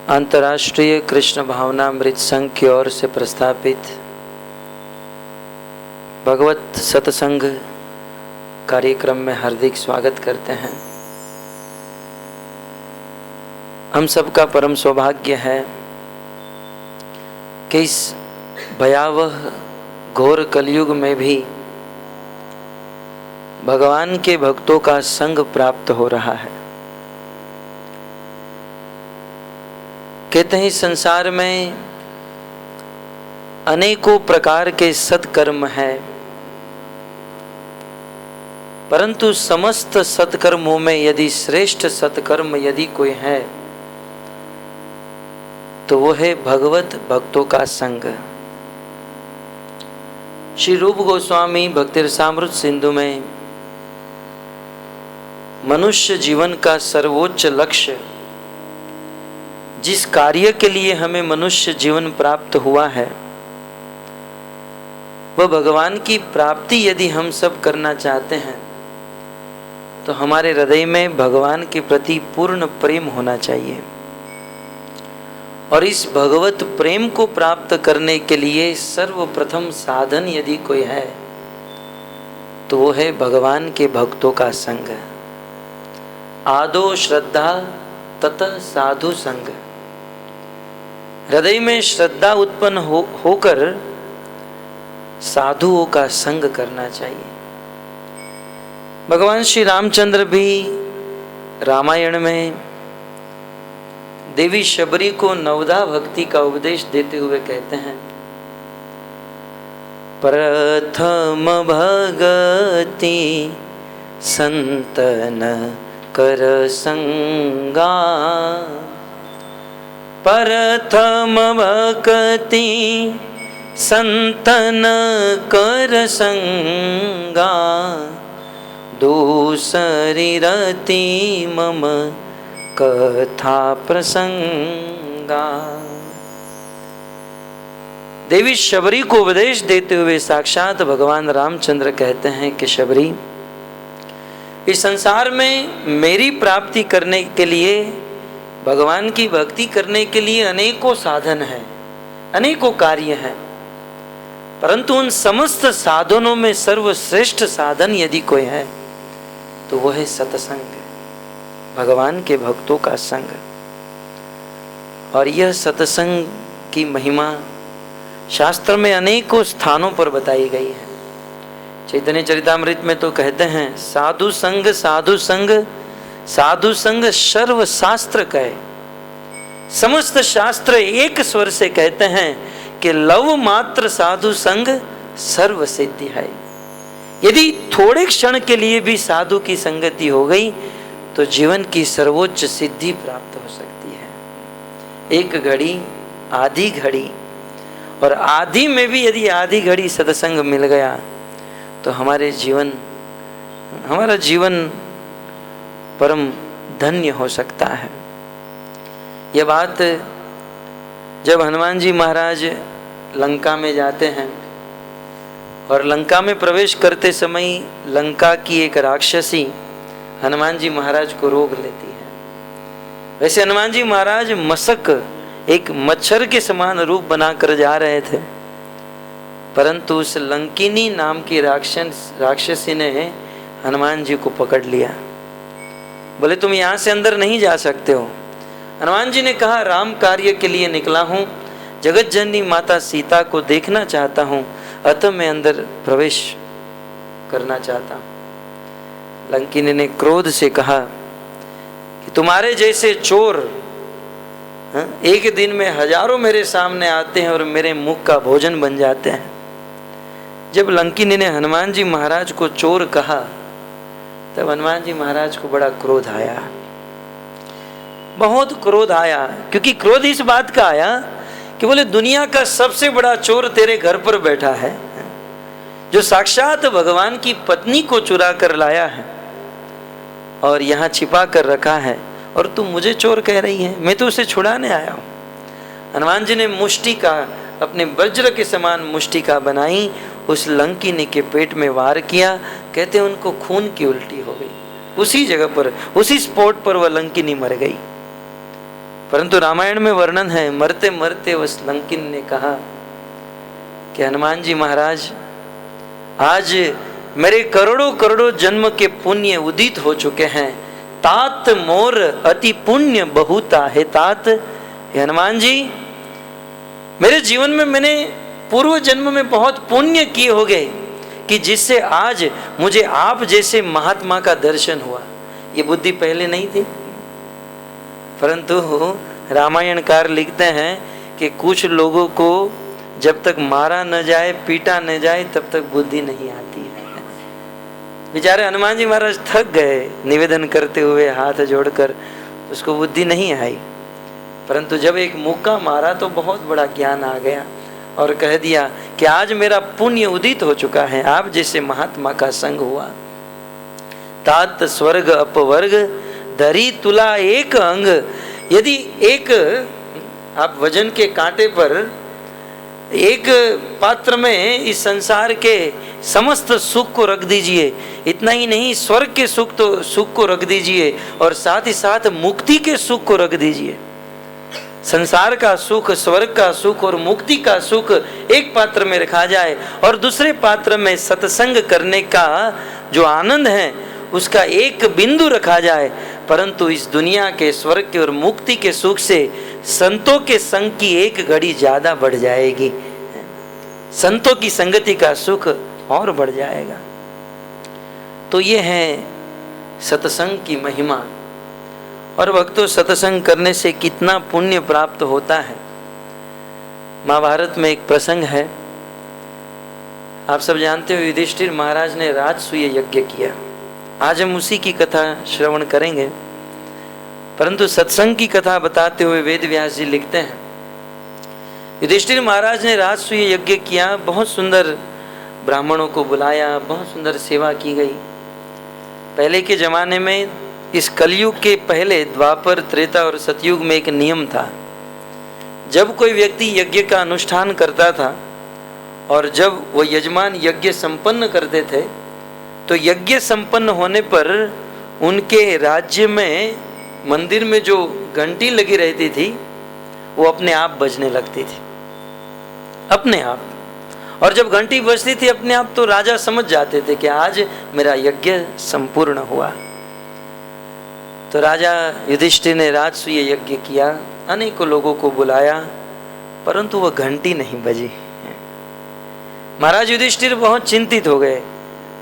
अंतर्राष्ट्रीय कृष्ण भावनामृत संघ की ओर से प्रस्थापित भगवत सत्संग कार्यक्रम में हार्दिक स्वागत करते हैं। हम सबका परम सौभाग्य है कि इस भयावह घोर कलयुग में भी भगवान के भक्तों का संग प्राप्त हो रहा है। कहते हैं संसार में अनेकों प्रकार के सत्कर्म हैं, परंतु समस्त सत्कर्मों में यदि श्रेष्ठ सत्कर्म यदि कोई है तो वो है भगवत भक्तों का संग। श्री रूप गोस्वामी भक्ति रसामृत सिंधु में मनुष्य जीवन का सर्वोच्च लक्ष्य, जिस कार्य के लिए हमें मनुष्य जीवन प्राप्त हुआ है, वह भगवान की प्राप्ति यदि हम सब करना चाहते हैं तो हमारे हृदय में भगवान के प्रति पूर्ण प्रेम होना चाहिए। और इस भगवत प्रेम को प्राप्त करने के लिए सर्वप्रथम साधन यदि कोई है तो वो है भगवान के भक्तों का संग। आदो श्रद्धा ततः साधु संग। हृदय में श्रद्धा उत्पन्न होकर साधुओं का संग करना चाहिए। भगवान श्री रामचंद्र भी रामायण में देवी शबरी को नवदा भक्ति का उपदेश देते हुए कहते हैं, प्रथम भगति संतन कर संगा, प्रथम भक्ति संतन कर संगा, दूसरी रति मम कथा प्रसंगा। देवी शबरी को उपदेश देते हुए साक्षात भगवान रामचंद्र कहते हैं कि शबरी, इस संसार में मेरी प्राप्ति करने के लिए, भगवान की भक्ति करने के लिए अनेकों साधन हैं, अनेकों कार्य हैं, परंतु उन समस्त साधनों में सर्वश्रेष्ठ साधन यदि कोई है तो वो है सत्संग, भगवान के भक्तों का संग। और यह सत्संग की महिमा शास्त्र में अनेकों स्थानों पर बताई गई है। चैतन्य चरितामृत में तो कहते हैं, साधु संग साधु संग साधु संग सर्व शास्त्र कहे। समस्त शास्त्र एक स्वर से कहते हैं कि लव मात्र साधु संग सर्व सिद्धि है। यदि थोड़े क्षण के लिए भी साधु की संगति हो गई तो जीवन की सर्वोच्च सिद्धि प्राप्त हो सकती है। एक घड़ी, आधी घड़ी, और आधी में भी यदि आधी घड़ी सत्संग मिल गया तो हमारा जीवन परम धन्य हो सकता है। यह बात जब हनुमान जी महाराज लंका में जाते हैं और लंका में प्रवेश करते समय लंका की एक राक्षसी हनुमान जी महाराज को रोक लेती है। वैसे हनुमान जी महाराज मशक, एक मच्छर के समान रूप बनाकर जा रहे थे, परंतु उस लंकिनी नाम की राक्षसी ने हनुमान जी को पकड़ लिया। बोले, तुम यहाँ से अंदर नहीं जा सकते हो। हनुमान जी ने कहा, राम कार्य के लिए निकला हूँ, जगत जननी माता सीता को देखना चाहता हूँ, अतः मैं अंदर प्रवेश करना चाहता हूँ। लंकिनी ने क्रोध से कहा कि तुम्हारे जैसे चोर एक दिन में हजारों मेरे सामने आते हैं और मेरे मुख का भोजन बन जाते हैं। जब लंकिनी ने हनुमान जी महाराज को चोर कहा तब हनुमान जी महाराज को बड़ा क्रोध आया, बहुत क्रोध आया। क्योंकि क्रोध इस बात का आया कि बोले, दुनिया का सबसे बड़ा चोर तेरे घर पर बैठा है, जो साक्षात भगवान की पत्नी को चुरा कर लाया है और यहाँ छिपा कर रखा है, और तू मुझे चोर कह रही है, मैं तो उसे छुड़ाने आया हूँ। हनुमान जी ने मुष्टिका, अपने वज्र के समान मुष्टिका बनाई, उस लंकिनी के पेट में वार किया। कहते हैं उनको खून की उल्टी हो गई। उसी जगह पर, उसी स्पॉट पर वह लंकिनी मर गई। परंतु रामायण में वर्णन है, मरते मरते उस लंकिन ने कहा कि हनुमान जी महाराज, आज मेरे करोड़ों करोड़ों जन्म के पुण्य उदित हो चुके हैं। तात मोर अति पुण्य बहुता है तात। हे हनुमान जी, मेरे जीवन में मैंने पूर्व जन्म में बहुत पुण्य किए हो गए कि जिससे आज मुझे आप जैसे महात्मा का दर्शन हुआ। ये बुद्धि पहले नहीं थी, परंतु रामायणकार लिखते हैं कि कुछ लोगों को जब तक मारा न जाए, पीटा न जाए, तब तक बुद्धि नहीं आती है। बेचारे हनुमान जी महाराज थक गए निवेदन करते हुए, हाथ जोड़कर, उसको बुद्धि नहीं आई। परंतु जब एक मुक्का मारा तो बहुत बड़ा ज्ञान आ गया और कह दिया कि आज मेरा पुण्य उदित हो चुका है, आप जैसे महात्मा का संग हुआ। तात स्वर्ग अपवर्ग धरी तुला एक अंग। यदि एक आप वजन के कांटे पर एक पात्र में इस संसार के समस्त सुख को रख दीजिए, इतना ही नहीं, स्वर्ग के सुख को रख दीजिए और साथ ही साथ मुक्ति के सुख को रख दीजिए। संसार का सुख, स्वर्ग का सुख और मुक्ति का सुख एक पात्र में रखा जाए और दूसरे पात्र में सत्संग करने का जो आनंद है उसका एक बिंदु रखा जाए। परंतु इस दुनिया के, स्वर्ग के और मुक्ति के सुख से संतों के संग की एक घड़ी ज्यादा बढ़ जाएगी, संतों की संगति का सुख और बढ़ जाएगा। तो ये है सत्संग की महिमा। और भक्तों, सत्संग करने से कितना पुण्य प्राप्त होता है। महाभारत में एक प्रसंग है, आप सब जानते हो, युधिष्ठिर महाराज ने राजसूय यज्ञ किया। आज हम उसी की कथा श्रवण करेंगे। परंतु सत्संग की कथा बताते हुए वेद व्यास जी लिखते हैं, युधिष्ठिर महाराज ने राजसूय यज्ञ किया, बहुत सुंदर ब्राह्मणों को बुलाया, बहुत सुंदर सेवा की गई। पहले के जमाने में, इस कलयुग के पहले द्वापर, त्रेता और सतयुग में एक नियम था। जब कोई व्यक्ति यज्ञ का अनुष्ठान करता था और जब वो यजमान यज्ञ संपन्न करते थे, तो यज्ञ संपन्न होने पर उनके राज्य में, मंदिर में जो घंटी लगी रहती थी वो अपने आप बजने लगती थी, अपने आप। और जब घंटी बजती थी अपने आप, तो राजा समझ जाते थे कि आज मेरा यज्ञ संपूर्ण हुआ। तो राजा युधिष्ठिर ने राजसूय यज्ञ किया, अनेकों लोगों को बुलाया, परंतु वह घंटी नहीं बजी। महाराज युधिष्ठिर बहुत चिंतित हो गए,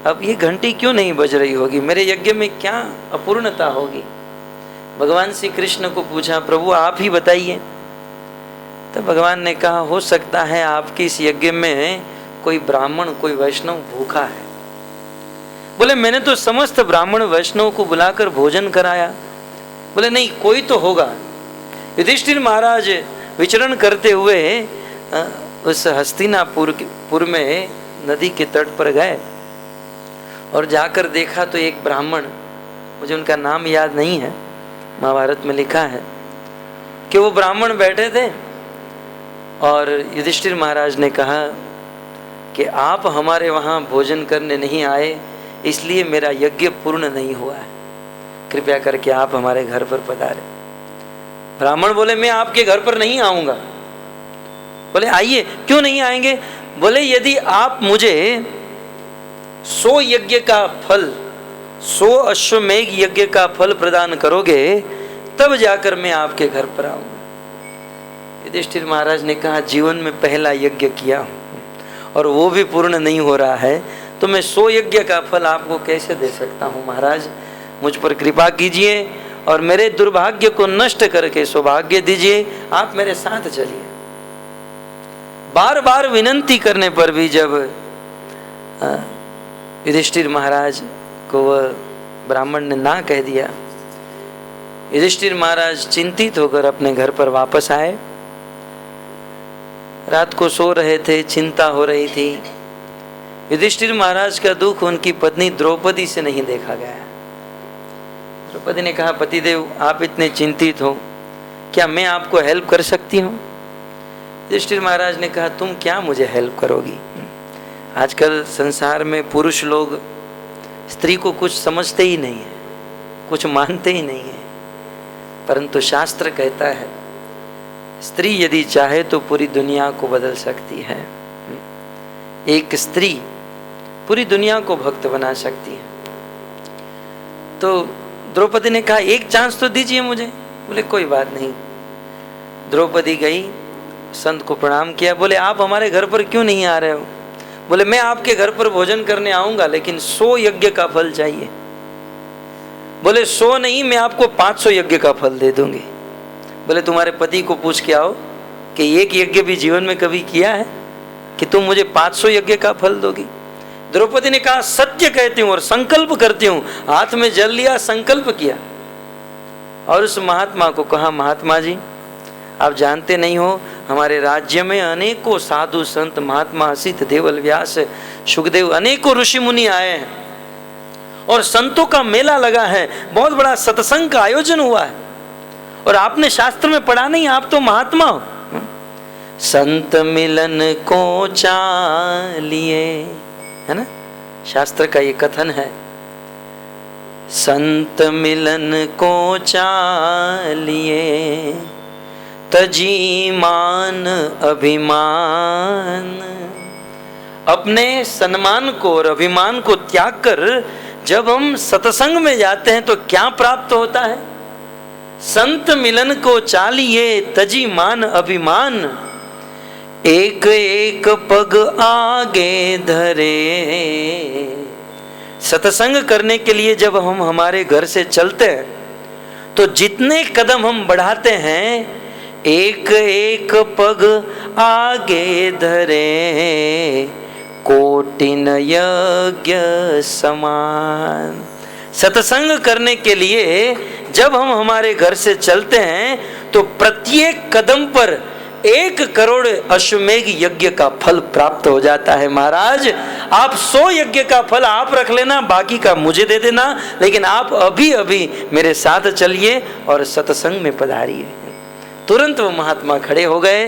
अब ये घंटी क्यों नहीं बज रही होगी, मेरे यज्ञ में क्या अपूर्णता होगी। भगवान श्री कृष्ण को पूछा, प्रभु आप ही बताइए। तो भगवान ने कहा, हो सकता है आपके इस यज्ञ में कोई ब्राह्मण, कोई वैष्णव भूखा है। बोले, मैंने तो समस्त ब्राह्मण वैष्णव को बुलाकर भोजन कराया। बोले, नहीं, कोई तो होगा। युधिष्ठिर महाराज विचरण करते हुए उस हस्तिनापुर में नदी के तट पर गए और जाकर देखा तो एक ब्राह्मण, मुझे उनका नाम याद नहीं है, महाभारत में लिखा है कि वो ब्राह्मण बैठे थे और युधिष्ठिर महाराज ने कहा कि आप हमारे वहाँ भोजन करने नहीं आए, इसलिए मेरा यज्ञ पूर्ण नहीं हुआ है, कृपया करके आप हमारे घर पर पधारे। ब्राह्मण बोले, मैं आपके घर पर नहीं आऊँगा। बोले, आइए। क्यों नहीं आएंगे? बोले, यदि आप मुझे 100 यज्ञ का फल, 100 अश्वमेघ यज्ञ का फल प्रदान करोगे, तब जाकर मैं आपके घर पर आऊंगा। युधिष्ठिर महाराज ने कहा, जीवन में पहला यज्ञ किया हूं और वो भी पूर्ण नहीं हो रहा है, तो मैं 100 यज्ञ का फल आपको कैसे दे सकता हूं। महाराज, मुझ पर कृपा कीजिए और मेरे दुर्भाग्य को नष्ट करके सौभाग्य दीजिए, आप मेरे साथ चलिए। बार बार विनंती करने पर भी जब युधिष्ठिर महाराज को वह ब्राह्मण ने ना कह दिया, युधिष्ठिर महाराज चिंतित होकर अपने घर पर वापस आए। रात को सो रहे थे, चिंता हो रही थी। युधिष्ठिर महाराज का दुख उनकी पत्नी द्रौपदी से नहीं देखा गया। द्रौपदी ने कहा, पतिदेव आप इतने चिंतित हो, क्या मैं आपको हेल्प कर सकती हूँ? युधिष्ठिर महाराज ने कहा, तुम क्या मुझे हेल्प करोगी? आजकल संसार में पुरुष लोग स्त्री को कुछ समझते ही नहीं है, कुछ मानते ही नहीं है। परंतु शास्त्र कहता है स्त्री यदि चाहे तो पूरी दुनिया को बदल सकती है। एक स्त्री पूरी दुनिया को भक्त बना सकती है। तो द्रौपदी ने कहा एक चांस तो दीजिए मुझे। बोले कोई बात नहीं। द्रौपदी गई, संत को प्रणाम किया। बोले आप हमारे घर पर क्यों नहीं आ रहे हो? बोले मैं आपके घर पर भोजन करने आऊंगा, लेकिन 100 यज्ञ का फल चाहिए। बोले 100 नहीं, मैं आपको 500 यज्ञ का फल दे दूंगी। बोले तुम्हारे पति को पूछ के आओ कि एक यज्ञ भी जीवन में कभी किया है कि तुम मुझे 500 यज्ञ का फल दोगी? द्रौपदी ने कहा सत्य कहती हूँ और संकल्प करती हूँ। हाथ में जल लिया, संकल्प किया और उस महात्मा को कहा महात्मा जी आप जानते नहीं हो हमारे राज्य में अनेकों साधु संत महात्मा असित देवल व्यास सुखदेव अनेकों ऋषि मुनि आए हैं और संतों का मेला लगा है, बहुत बड़ा सत्संग का आयोजन हुआ है और आपने शास्त्र में पढ़ा नहीं, आप तो महात्मा हो। संत मिलन को चालिए, है ना, शास्त्र का ये कथन है। संत मिलन को चालिए तजी मान अभिमान। अपने सम्मान को और अभिमान को त्याग कर जब हम सत्संग में जाते हैं तो क्या प्राप्त होता है? संत मिलन को चालिए तजी मान अभिमान। एक एक पग आगे धरे। सत्संग करने के लिए जब हम हमारे घर से चलते हैं तो जितने कदम हम बढ़ाते हैं एक एक पग आगे धरे कोटिन यज्ञ समान। सत्संग करने के लिए जब हम हमारे घर से चलते हैं तो प्रत्येक कदम पर 1 करोड़ अश्वमेघ यज्ञ का फल प्राप्त हो जाता है। महाराज आप 100 यज्ञ का फल आप रख लेना, बाकी का मुझे दे देना, लेकिन आप अभी अभी मेरे साथ चलिए और सत्संग में पधारिए। तुरंत वो महात्मा खड़े हो गए,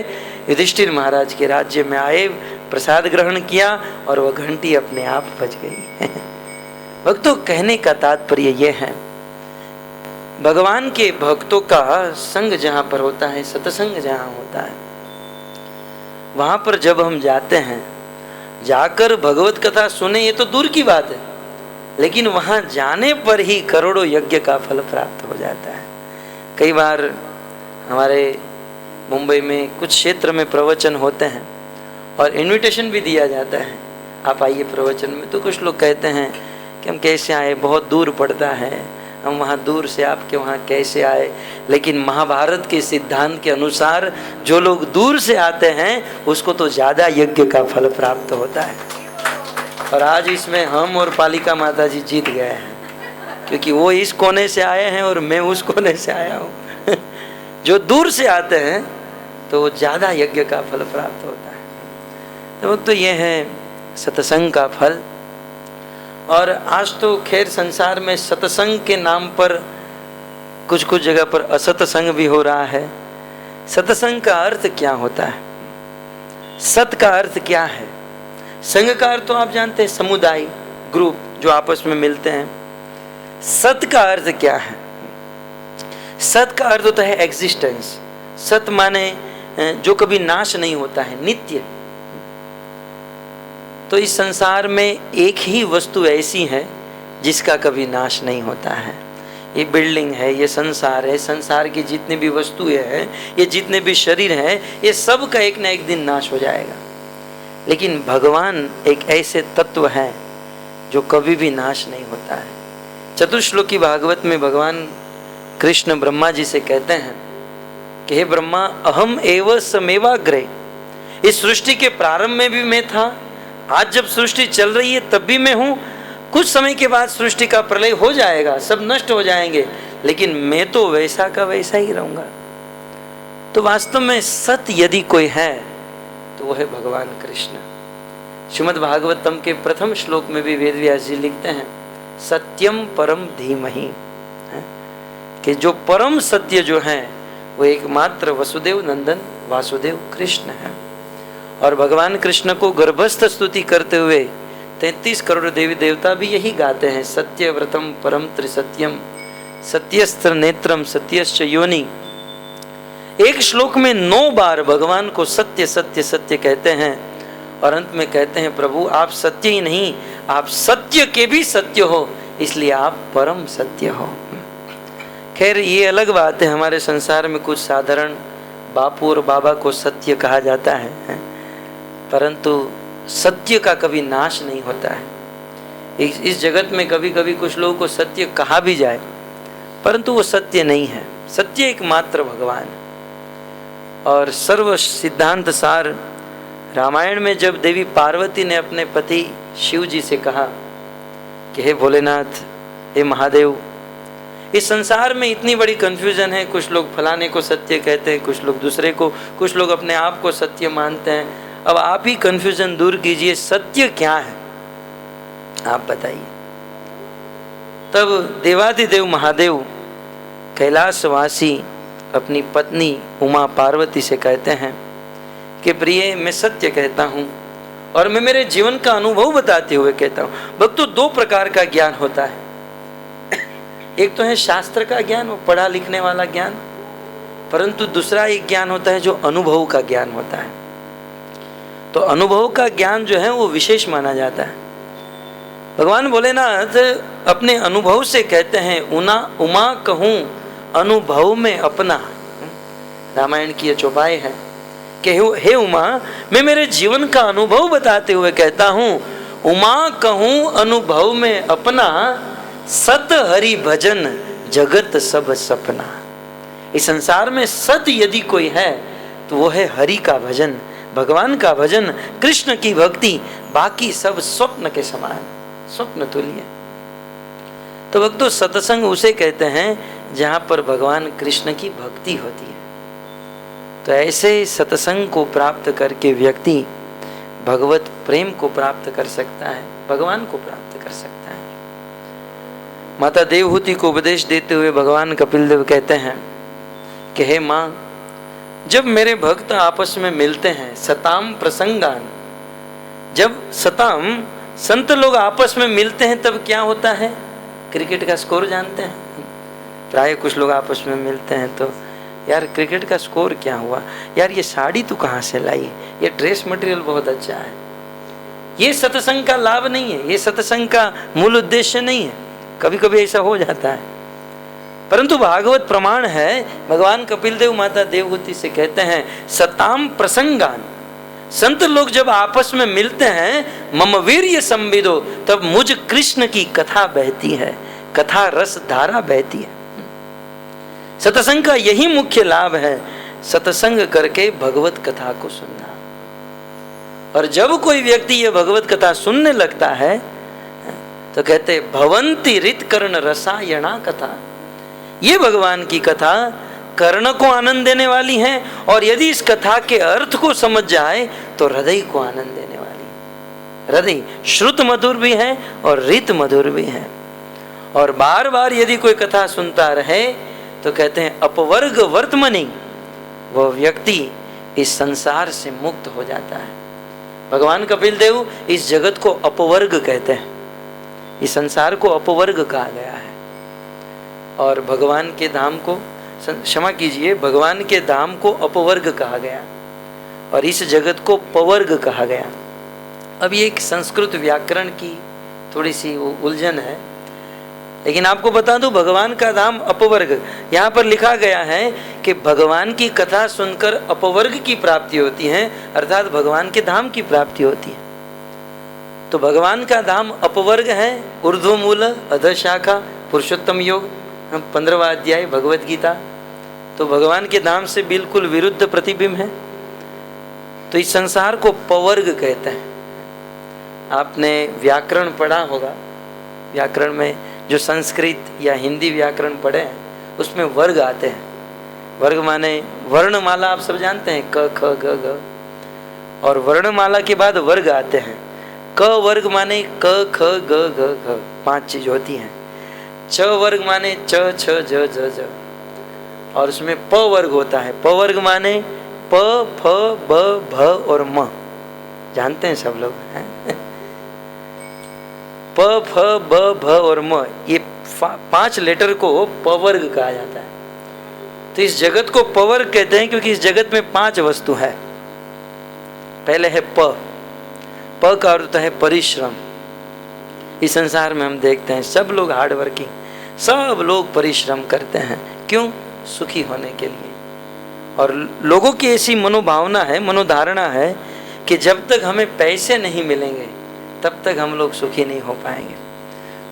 युधिष्ठिर महाराज के राज्य में आए, प्रसाद ग्रहण किया और वह घंटी अपने आप बज गई। भक्तों कहने का तात्पर्य यह है भगवान के भक्तों का संग जहाँ पर होता है, सत्संग जहाँ होता है, वहाँ पर जब हम जाते हैं, जाकर भगवत कथा सुने ये तो दूर की बात है, लेकिन वहाँ जाने पर ही करोड़ों यज्ञ का फल प्राप्त हो जाता है। कई बार हमारे मुंबई में कुछ क्षेत्र में प्रवचन होते हैं और इनविटेशन भी दिया जाता है, आप आइए प्रवचन में। तो कुछ लोग कहते हैं कि हम कैसे आए, बहुत दूर पड़ता है, हम वहाँ दूर से आपके वहाँ कैसे आए। लेकिन महाभारत के सिद्धांत के अनुसार जो लोग दूर से आते हैं उसको तो ज़्यादा यज्ञ का फल प्राप्त होता है। और आज इसमें हम और पालिका माता जी जीत गए हैं, क्योंकि वो इस कोने से आए हैं और मैं उस कोने से आया हूँ। जो दूर से आते हैं तो वो ज़्यादा यज्ञ का फल प्राप्त होता है। तो ये है सत्संग का फल। और आज तो खैर संसार में सत्संग के नाम पर कुछ कुछ जगह पर असत्संग भी हो रहा है। सत्संग का अर्थ क्या होता है? सत का अर्थ क्या है? संघ का अर्थ तो आप जानते हैं, समुदाय, ग्रुप जो आपस में मिलते हैं। सत का अर्थ क्या है? सत का अर्थ होता है एग्जिस्टेंस। सत माने जो कभी नाश नहीं होता है, नित्य। तो इस संसार में एक ही वस्तु ऐसी है जिसका कभी नाश नहीं होता है। ये बिल्डिंग है, ये संसार है, संसार की जितनी भी वस्तुएं हैं, ये जितने भी शरीर हैं, ये सब का एक ना एक दिन नाश हो जाएगा। लेकिन भगवान एक ऐसे तत्व हैं जो कभी भी नाश नहीं होता है। चतुश्लोकी भागवत में भगवान कृष्ण ब्रह्मा जी से कहते हैं कि हे ब्रह्मा, अहम एव समेवाग्रे। इस सृष्टि के प्रारंभ में भी मैं था, आज जब सृष्टि चल रही है तब भी मैं हूँ। कुछ समय के बाद सृष्टि का प्रलय हो जाएगा, सब नष्ट हो जाएंगे, लेकिन मैं तो वैसा का वैसा ही रहूँगा। तो वास्तव में सत्य यदि कोई है तो वो है भगवान कृष्ण। श्रीमद् भागवतम के प्रथम श्लोक में भी वेदव्यास जी लिखते हैं, सत्यम परम धीमहि, कि जो परम सत्य जो है वो एकमात्र वसुदेव नंदन वासुदेव कृष्ण है। और भगवान कृष्ण को गर्भस्थ स्तुति करते हुए 33 करोड़ देवी देवता भी यही गाते हैं, सत्य व्रतम परम त्रिसत्यम सत्यस्त्र नेत्रम सत्यश्च योनि। एक श्लोक में 9 बार भगवान को सत्य सत्य सत्य कहते हैं और अंत में कहते हैं प्रभु आप सत्य ही नहीं, आप सत्य के भी सत्य हो, इसलिए आप परम सत्य हो। खैर ये अलग बात है, हमारे संसार में कुछ साधारण बापू और बाबा को सत्य कहा जाता है, परंतु सत्य का कभी नाश नहीं होता है। इस जगत में कभी कभी कुछ लोगों को सत्य कहा भी जाए, परंतु वो सत्य नहीं है। सत्य एकमात्र भगवान। और सर्व सिद्धांत सार रामायण में जब देवी पार्वती ने अपने पति शिव जी से कहा कि हे भोलेनाथ, हे महादेव, इस संसार में इतनी बड़ी कंफ्यूजन है, कुछ लोग फलाने को सत्य कहते हैं, कुछ लोग दूसरे को, कुछ लोग अपने आप को सत्य मानते हैं, अब आप ही कंफ्यूजन दूर कीजिए, सत्य क्या है आप बताइए। तब देवादिदेव महादेव कैलाशवासी अपनी पत्नी उमा पार्वती से कहते हैं कि प्रिय, मैं सत्य कहता हूँ और मैं मेरे जीवन का अनुभव बताते हुए कहता हूँ। भक्तों, 2 प्रकार का ज्ञान होता है। एक तो है शास्त्र का ज्ञान, वो पढ़ा लिखने वाला ज्ञान, परंतु दूसरा एक ज्ञान होता है जो अनुभव का ज्ञान होता है। तो अनुभव का ज्ञान जो है वो विशेष माना जाता है। भगवान भोलेनाथ अपने अनुभव से कहते हैं, उमा कहूँ अनुभव में अपना। रामायण की ये चौपाई है कि हे उमा, मैं मेरे जीवन का अनुभव बताते हुए कहता हूँ, उमा कहूँ अनुभव में अपना, सत हरि भजन जगत सब सपना। इस संसार में सत्य यदि कोई है तो वो है हरि का भजन, भगवान का भजन, कृष्ण की भक्ति, बाकी सब स्वप्न के समान, स्वप्न तुल्य। तो भक्तों, सत्संग उसे कहते हैं जहां पर भगवान कृष्ण की भक्ति होती है। तो ऐसे सत्संग को प्राप्त करके व्यक्ति भगवत प्रेम को प्राप्त कर सकता है, भगवान को प्राप्त कर सकता है। माता देवहूति को उपदेश देते हुए भगवान कपिल देव कहते हैं कि हे माँ, जब मेरे भक्त आपस में मिलते हैं, सताम प्रसंगान, जब सताम संत लोग आपस में मिलते हैं तब क्या होता है? क्रिकेट का स्कोर जानते हैं? प्राय कुछ लोग आपस में मिलते हैं तो यार क्रिकेट का स्कोर क्या हुआ, यार ये साड़ी तू कहाँ से लाई, ये ड्रेस मटेरियल बहुत अच्छा है। ये सत्संग का लाभ नहीं है, ये सत्संग का मूल उद्देश्य नहीं है। कभी कभी ऐसा हो जाता है, परंतु भागवत प्रमाण है। भगवान कपिल देव माता देवहूति से कहते हैं, सताम प्रसंगान, संत लोग जब आपस में मिलते हैं, मम वीर्य संविदो, तब मुझ कृष्ण की कथा बहती है, कथा रस धारा बहती है। सत्संग का यही मुख्य लाभ है, सत्संग करके भगवत कथा को सुनना। और जब कोई व्यक्ति ये भगवत कथा सुनने लगता है तो कहते भवंती रित कर्ण रसायणा कथा, ये भगवान की कथा कर्ण को आनंद देने वाली है, और यदि इस कथा के अर्थ को समझ जाए तो हृदय को आनंद देने वाली। हृदय श्रुत मधुर भी है और रित मधुर भी है। और बार बार यदि कोई कथा सुनता रहे तो कहते हैं अपवर्ग वर्तमनि, वह व्यक्ति इस संसार से मुक्त हो जाता है। भगवान कपिल देव इस जगत को अपवर्ग कहते हैं, इस संसार को अपवर्ग कहा गया है। और भगवान के धाम को, क्षमा कीजिए, भगवान के धाम को अपवर्ग कहा गया और इस जगत को पवर्ग कहा गया। अब ये एक संस्कृत व्याकरण की थोड़ी सी उलझन है, लेकिन आपको बता दूं, भगवान का धाम अपवर्ग, यहाँ पर लिखा गया है कि भगवान की कथा सुनकर अपवर्ग की प्राप्ति होती है, अर्थात भगवान के धाम की प्राप्ति होती है। तो भगवान का धाम अपवर्ग है, ऊर्ध्व मूल अधः शाखा पुरुषोत्तम योग, 15वां अध्याय भगवत गीता। तो भगवान के धाम से बिल्कुल विरुद्ध प्रतिबिंब है। तो इस संसार को पवर्ग कहते हैं। आपने व्याकरण पढ़ा होगा, व्याकरण में जो संस्कृत या हिंदी व्याकरण पढ़े हैं उसमें वर्ग आते हैं। वर्ग माने वर्णमाला, आप सब जानते हैं, क ख ग घ, और वर्णमाला के बाद वर्ग आते हैं। क वर्ग माने क ख ग घ घ, 5 चीज होती हैं। च वर्ग माने च छ ज ज ज, और उसमें प वर्ग होता है। प वर्ग माने प फ ब भ और म, जानते हैं सब लोग हैं। प फ ब भ और म, ये 5 लेटर को पवर्ग कहा जाता है। तो इस जगत को पवर्ग कहते हैं क्योंकि इस जगत में 5 वस्तु है। पहले है प का अर्थ होता है परिश्रम। इस संसार में हम देखते हैं सब लोग हार्ड वर्किंग, सब लोग परिश्रम करते हैं। क्यों? सुखी होने के लिए। और लोगों की ऐसी मनोभावना है, मनोधारणा है कि जब तक हमें पैसे नहीं मिलेंगे तब तक हम लोग सुखी नहीं हो पाएंगे।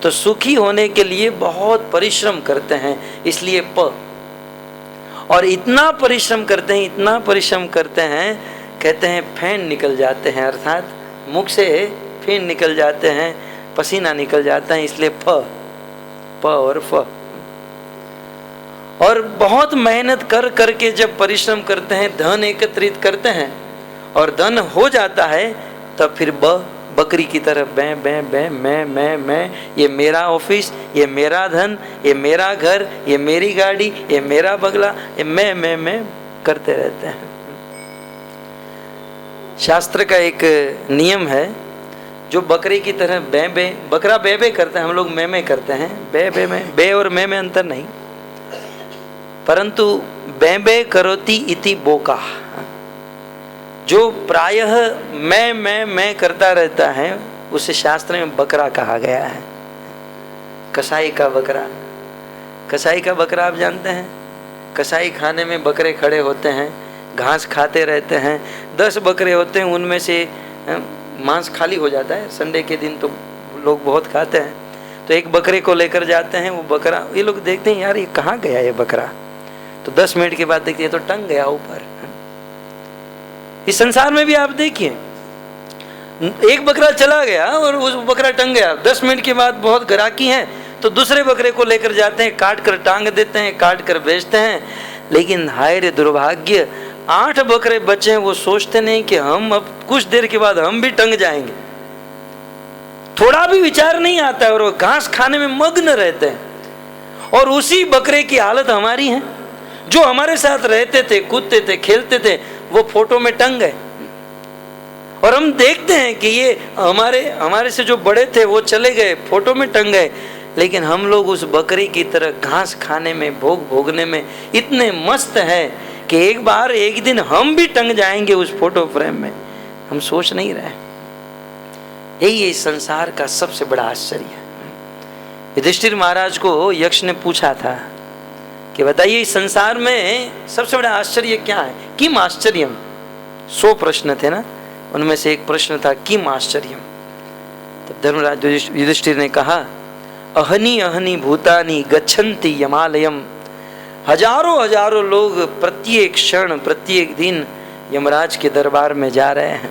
तो सुखी होने के लिए बहुत परिश्रम करते हैं, इसलिए प। और इतना परिश्रम करते हैं, इतना परिश्रम करते हैं, कहते हैं फैन निकल जाते हैं, अर्थात मुख से फैन निकल जाते हैं, पसीना निकल जाता है, इसलिए प और फ। और बहुत मेहनत कर करके जब परिश्रम करते हैं, धन एकत्रित करते हैं और धन हो जाता है, तब फिर बकरी की तरह बै बै बै मैं, ये मेरा ऑफिस, ये मेरा धन, ये मेरा घर, ये मेरी गाड़ी, ये मेरा बंगला, ये मैं करते रहते हैं। शास्त्र का एक नियम है, जो बकरी की तरह बे बकरा बे करता है, हम लोग मैं करते हैं। बे में, बे और मैं अंतर नहीं, परंतु बे करोति इति बोका, जो प्रायः मैं करता रहता है, उसे शास्त्र में बकरा कहा गया है। कसाई का बकरा, कसाई का बकरा आप जानते हैं? कसाई खाने में बकरे खड़े होते हैं, घास खाते रहते हैं। 10 बकरे होते हैं, उनमें से मांस खाली हो जाता है। संडे के दिन तो लोग बहुत खाते हैं, तो एक बकरे को लेकर जाते हैं। वो बकरा, ये लोग देखते हैं यार ये कहाँ गया ये बकरा, तो 10 मिनट के बाद देखते हैं तो टंग गया ऊपर। इस संसार में भी आप देखिए, एक बकरा चला गया और उस बकरा टंग गया। 10 मिनट के बाद बहुत ग्राहकी है तो दूसरे बकरे को लेकर जाते हैं, काट कर टांग देते हैं, काट कर बेचते हैं। लेकिन हाय रे दुर्भाग्य, 8 बकरे बचे हैं, वो सोचते नहीं कि हम अब कुछ देर के बाद हम भी टंग जाएंगे। थोड़ा भी विचार नहीं आता है और वो घास खाने में मग्न रहते हैं। और उसी बकरे की हालत हमारी है, जो हमारे साथ रहते थे, कूदते थे, खेलते थे, वो फोटो में टंग गए। और हम देखते हैं कि ये हमारे से जो बड़े थे वो चले गए, फोटो में टंग गए, लेकिन हम लोग उस बकरी की तरह घास खाने में, भोगने में इतने मस्त हैं कि एक दिन हम भी टंग जाएंगे उस फोटो फ्रेम में, हम सोच नहीं रहे। यही इस संसार का सबसे बड़ा आश्चर्य है। युधिष्ठिर महाराज को यक्ष ने पूछा था कि बताइए इस संसार में सबसे बड़ा आश्चर्य क्या है? किम आश्चर्यम। 100 प्रश्न थे ना, उनमें से एक प्रश्न था किम आश्चर्यम। तब धर्मराज युधिष्ठिर ने कहा, अहनी अहनी भूतानि गच्छन्ति यमालयम। हजारों लोग प्रत्येक क्षण, प्रत्येक दिन यमराज के दरबार में जा रहे हैं,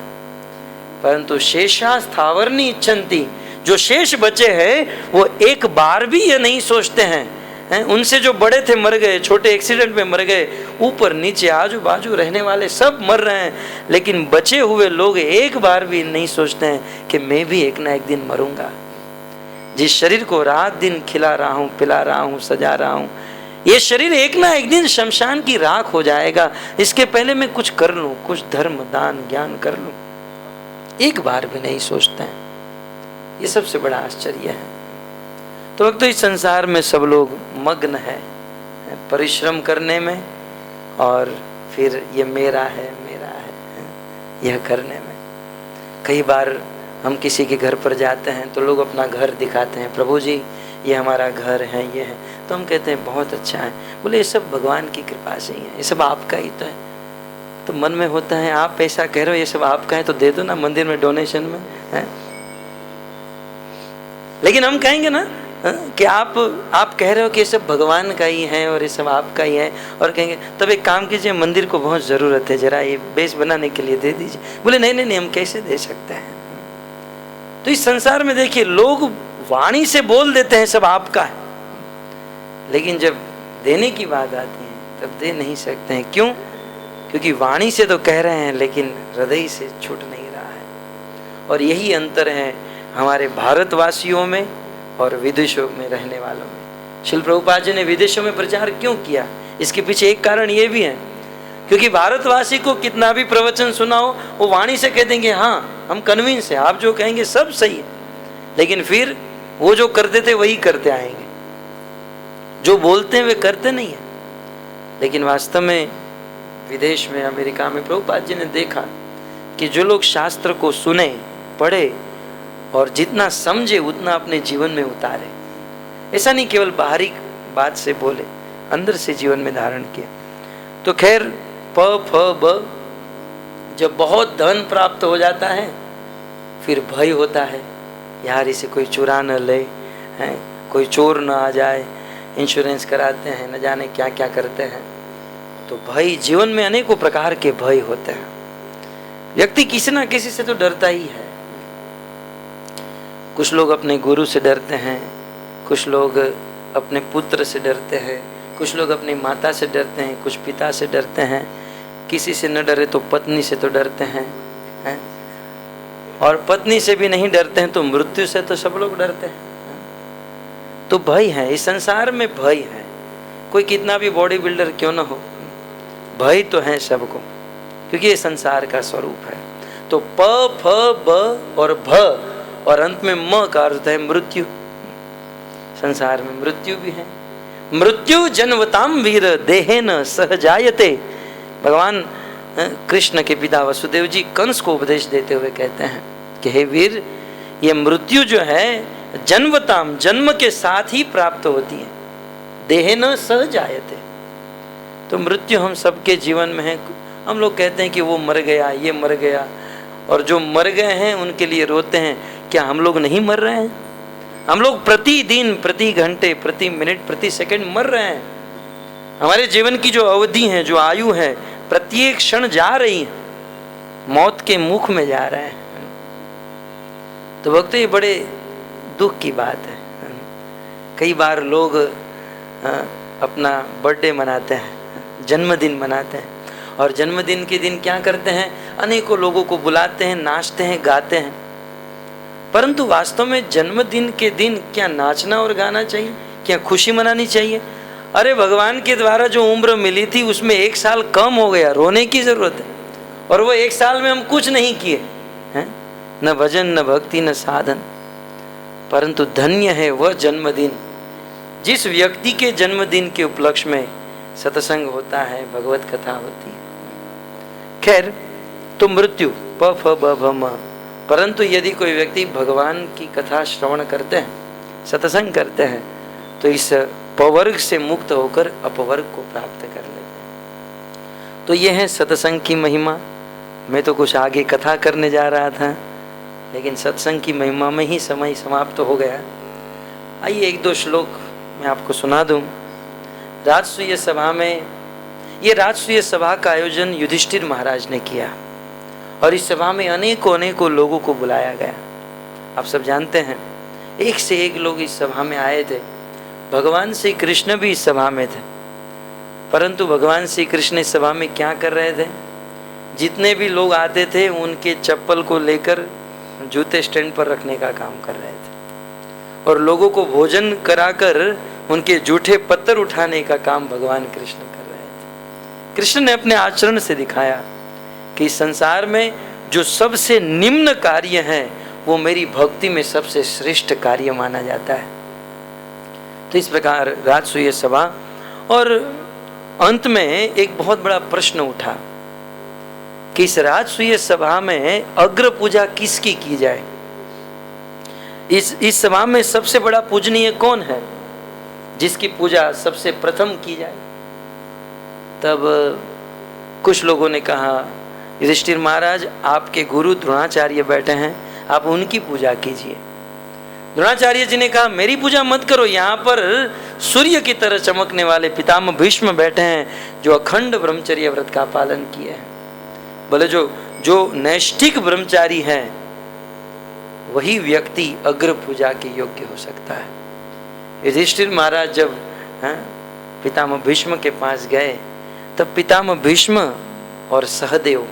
परंतु शेषा स्थावरनी इच्छन्ति। जो शेष बचे हैं वो एक बार भी ये नहीं सोचते हैं, उनसे जो बड़े थे मर गए, छोटे एक्सीडेंट में मर गए, ऊपर नीचे आजू बाजू रहने वाले सब मर रहे हैं, लेकिन बचे हुए लोग एक बार भी नहीं सोचते हैं कि मैं भी एक ना एक दिन मरूंगा। जिस शरीर को रात दिन खिला रहा हूँ, पिला रहा हूँ, सजा रहा हूँ, ये शरीर एक ना एक दिन शमशान की राख हो जाएगा। इसके पहले मैं कुछ कर लूँ, कुछ धर्म दान ज्ञान कर लूँ, एक बार भी नहीं सोचते हैं। ये सबसे बड़ा आश्चर्य है। तो वक्त तो इस संसार में सब लोग मग्न है परिश्रम करने में, और फिर ये मेरा है यह करने में। कई बार हम किसी के घर पर जाते हैं तो लोग अपना घर दिखाते हैं, प्रभु जी ये हमारा घर है, ये है, तो हम कहते हैं बहुत अच्छा है। बोले ये सब भगवान की कृपा से ही है, ये सब आपका ही तो है। तो मन में होता है आप ऐसा कह रहे हो ये सब आपका है तो दे दो ना मंदिर में डोनेशन में है। लेकिन हम कहेंगे ना कि आप कह रहे हो कि ये सब भगवान का ही है और ये सब आपका ही है, और कहेंगे तब एक काम कीजिए मंदिर को बहुत ज़रूरत है, जरा ये बेस बनाने के लिए दे दीजिए। बोले नहीं हम कैसे दे सकते हैं। तो इस संसार में देखिए लोग वाणी से बोल देते हैं सब आपका है, लेकिन जब देने की बात आती है तब दे नहीं सकते हैं। क्यों? क्योंकि वाणी से तो कह रहे हैं लेकिन हृदय से छूट नहीं रहा है। और यही अंतर है हमारे भारतवासियों में और विदेशों में रहने वालों में। श्रील प्रभुपाद जी ने विदेशों में प्रचार क्यों किया? इसके पीछे एक कारण ये भी है, क्योंकि भारतवासी को कितना भी प्रवचन सुनाओ वो वाणी से कह देंगे हाँ हम कन्विंस हैं, आप जो कहेंगे सब सही है, लेकिन फिर वो जो करते थे वही करते आएंगे। जो बोलते हैं वे करते नहीं है। लेकिन वास्तव में विदेश में, अमेरिका में प्रभुपाद जी ने देखा कि जो लोग शास्त्र को सुने, पढ़े और जितना समझे उतना अपने जीवन में उतारे, ऐसा नहीं केवल बाहरी बात से बोले, अंदर से जीवन में धारण किया। तो खैर प फ ब, जब बहुत धन प्राप्त हो जाता है फिर भय होता है, यार इसे कोई चुरा न ले, हैं कोई चोर न आ जाए, इंश्योरेंस कराते हैं, न जाने क्या क्या करते हैं। तो भय, जीवन में अनेकों प्रकार के भय होते हैं। व्यक्ति किसी ना किसी से तो डरता ही है। कुछ लोग अपने गुरु से डरते हैं, कुछ लोग अपने पुत्र से डरते हैं, कुछ लोग अपनी माता से डरते हैं, कुछ पिता से डरते हैं, किसी से न डरे तो पत्नी से तो डरते हैं, और पत्नी से भी नहीं डरते हैं तो मृत्यु से तो सब लोग डरते हैं। तो भय है, इस संसार में भय है। कोई कितना भी बॉडी बिल्डर क्यों ना हो, भय तो है सबको, क्योंकि ये संसार का स्वरूप है। तो प फ ब और भ और अंत में म का अर्थ है मृत्यु। संसार में मृत्यु भी है। मृत्यु जन्मताम वीर देहेन सहजायते। भगवान कृष्ण के पिता वसुदेव जी कंस को उपदेश देते हुए कहते हैं कि हे वीर, ये मृत्यु जो है जन्मताम, जन्म के साथ ही प्राप्त होती है, देहेन सहजायते। तो मृत्यु हम सबके जीवन में है। हम लोग कहते हैं कि वो मर गया, ये मर गया, और जो मर गए हैं उनके लिए रोते हैं। क्या हम लोग नहीं मर रहे हैं? हम लोग प्रतिदिन, प्रति घंटे, प्रति मिनट, प्रति सेकंड मर रहे हैं। हमारे जीवन की जो अवधि है, जो आयु है, प्रत्येक क्षण जा रही है, मौत के मुख में जा रहे हैं। तो भक्तों, ये बड़े दुख की बात है। कई बार लोग अपना बर्थडे मनाते हैं, जन्मदिन मनाते हैं, और जन्मदिन के दिन क्या करते हैं? अनेकों लोगों को बुलाते हैं, नाचते हैं, गाते हैं। परंतु वास्तव में जन्मदिन के दिन क्या नाचना और गाना चाहिए? क्या खुशी मनानी चाहिए? अरे भगवान के द्वारा जो उम्र मिली थी उसमें 1 साल कम हो गया, रोने की जरूरत है। और वो 1 साल में हम कुछ नहीं किए हैं, न भजन, न भक्ति, न साधन। परंतु धन्य है वह जन्मदिन जिस व्यक्ति के जन्मदिन के उपलक्ष्य में सत्संग होता है, भगवत कथा होती है। खैर, तो मृत्यु प फ ब भ म। परंतु यदि कोई व्यक्ति भगवान की कथा श्रवण करते हैं, सत्संग करते हैं, तो इस पवर्ग से मुक्त होकर अपवर्ग को प्राप्त कर लेते हैं। तो ये है सत्संग की महिमा। मैं तो कुछ आगे कथा करने जा रहा था, लेकिन सत्संग की महिमा में ही समय समाप्त हो गया। आइए 1-2 श्लोक मैं आपको सुना दूं। राजसूय सभा में, ये राजसूय सभा का आयोजन युधिष्ठिर महाराज ने किया, और इस सभा में अनेकों लोगों को बुलाया गया। आप सब जानते हैं, एक से एक लोग इस सभा में आए थे। भगवान श्री कृष्ण भी इस सभा में थे। परंतु भगवान श्री कृष्ण इस सभा में क्या कर रहे थे? जितने भी लोग आते थे उनके चप्पल को लेकर जूते स्टैंड पर रखने का काम कर रहे थे, और लोगों को भोजन कराकर उनके जूठे पत्थर उठाने का काम भगवान कृष्ण कर रहे थे। कृष्ण ने अपने आचरण से दिखाया कि संसार में जो सबसे निम्न कार्य है वो मेरी भक्ति में सबसे श्रेष्ठ कार्य माना जाता है। तो इस प्रकार राजसूय सभा, और अंत में एक बहुत बड़ा प्रश्न उठा कि इस राजसूय सभा में अग्र पूजा किसकी की जाए? इस सभा में सबसे बड़ा पूजनीय कौन है जिसकी पूजा सबसे प्रथम की जाए? तब कुछ लोगों ने कहा, युधिष्ठिर महाराज, आपके गुरु द्रोणाचार्य बैठे हैं, आप उनकी पूजा कीजिए। द्रोणाचार्य जी ने कहा, मेरी पूजा मत करो, यहाँ पर सूर्य की तरह चमकने वाले पितामह भीष्म बैठे हैं जो अखंड ब्रह्मचर्य व्रत का पालन किए हैं। बोले जो नैष्ठिक ब्रह्मचारी है वही व्यक्ति अग्र पूजा के योग्य हो सकता है। युधिष्ठिर महाराज जब पितामह भीष्म के पास गए, तब पितामह भीष्म और सहदेव,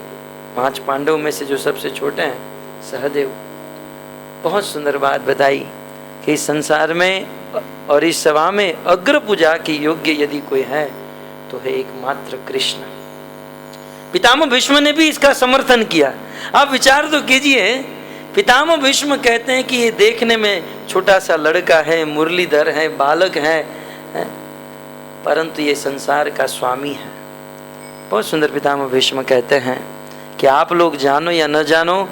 5 पांडव में से जो सबसे छोटे हैं, सहदेव, बहुत सुंदर बात बताई कि इस संसार में और इस सभा में अग्र पूजा के योग्य यदि कोई है तो है एकमात्र कृष्ण। पितामह भीष्म ने भी इसका समर्थन किया। आप विचार तो कीजिए, पितामह भीष्म कहते हैं कि ये देखने में छोटा सा लड़का है, मुरलीधर है, बालक है, परंतु ये संसार का स्वामी है। बहुत सुंदर पितामह भीष्म कहते हैं कि आप लोग जानो या न जानो,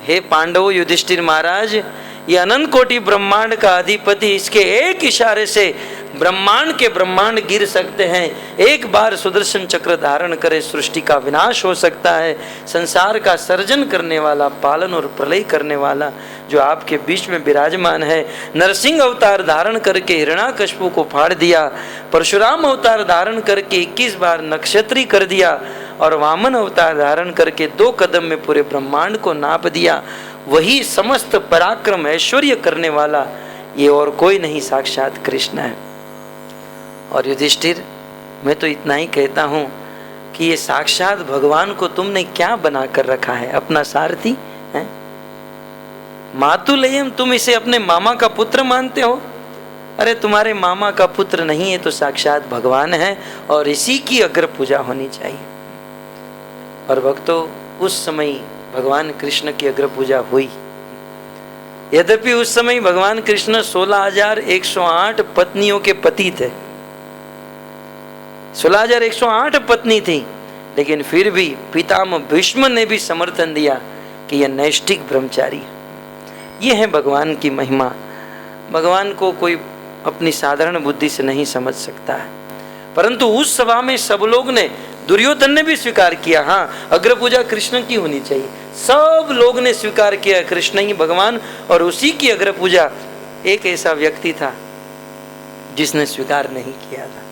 हे पांडवों, युधिष्ठिर महाराज, ये अनंत कोटि ब्रह्मांड का अधिपति, इसके एक इशारे से ब्रह्मांड के ब्रह्मांड गिर सकते हैं। एक बार सुदर्शन चक्र धारण करे सृष्टि का विनाश हो सकता है। संसार का सर्जन करने वाला, पालन और प्रलय करने वाला जो आपके बीच में विराजमान है, नरसिंह अवतार धारण करके हिरण्याकश्यप को फाड़ दिया, परशुराम अवतार धारण करके 21 बार नक्षत्री कर दिया और वामन अवतार धारण करके 2 कदम में पूरे ब्रह्मांड को नाप दिया, वही समस्त पराक्रम ऐश्वर्य करने वाला ये और कोई नहीं, साक्षात कृष्ण है। और युधिष्ठिर, मैं तो इतना ही कहता हूँ कि ये साक्षात भगवान को तुमने क्या बना कर रखा है, अपना सारथी है? मातुलेयम, तुम इसे अपने मामा का पुत्र मानते हो? अरे तुम्हारे मामा का पुत्र नहीं है तो साक्षात भगवान है और इसी की अग्र पूजा होनी चाहिए। और भक्तों, उस समय भगवान कृष्ण की अग्र पूजा हुई। यद्यपि उस समय भगवान कृष्ण 16,108 पत्नियों के पति थे, 16,108 पत्नी थी, लेकिन फिर भी पितामह भीष्म ने भी समर्थन दिया कि यह नैष्ठिक ब्रह्मचारी है। यह है भगवान की महिमा। भगवान को कोई अपनी साधारण बुद्धि से नहीं समझ सकता है। परंतु उस सभा में सब लोग ने, दुर्योधन ने भी स्वीकार किया, हाँ अग्र पूजा कृष्ण की होनी चाहिए। सब लोग ने स्वीकार किया कृष्ण ही भगवान और उसी की अग्र पूजा। एक ऐसा व्यक्ति था जिसने स्वीकार नहीं किया था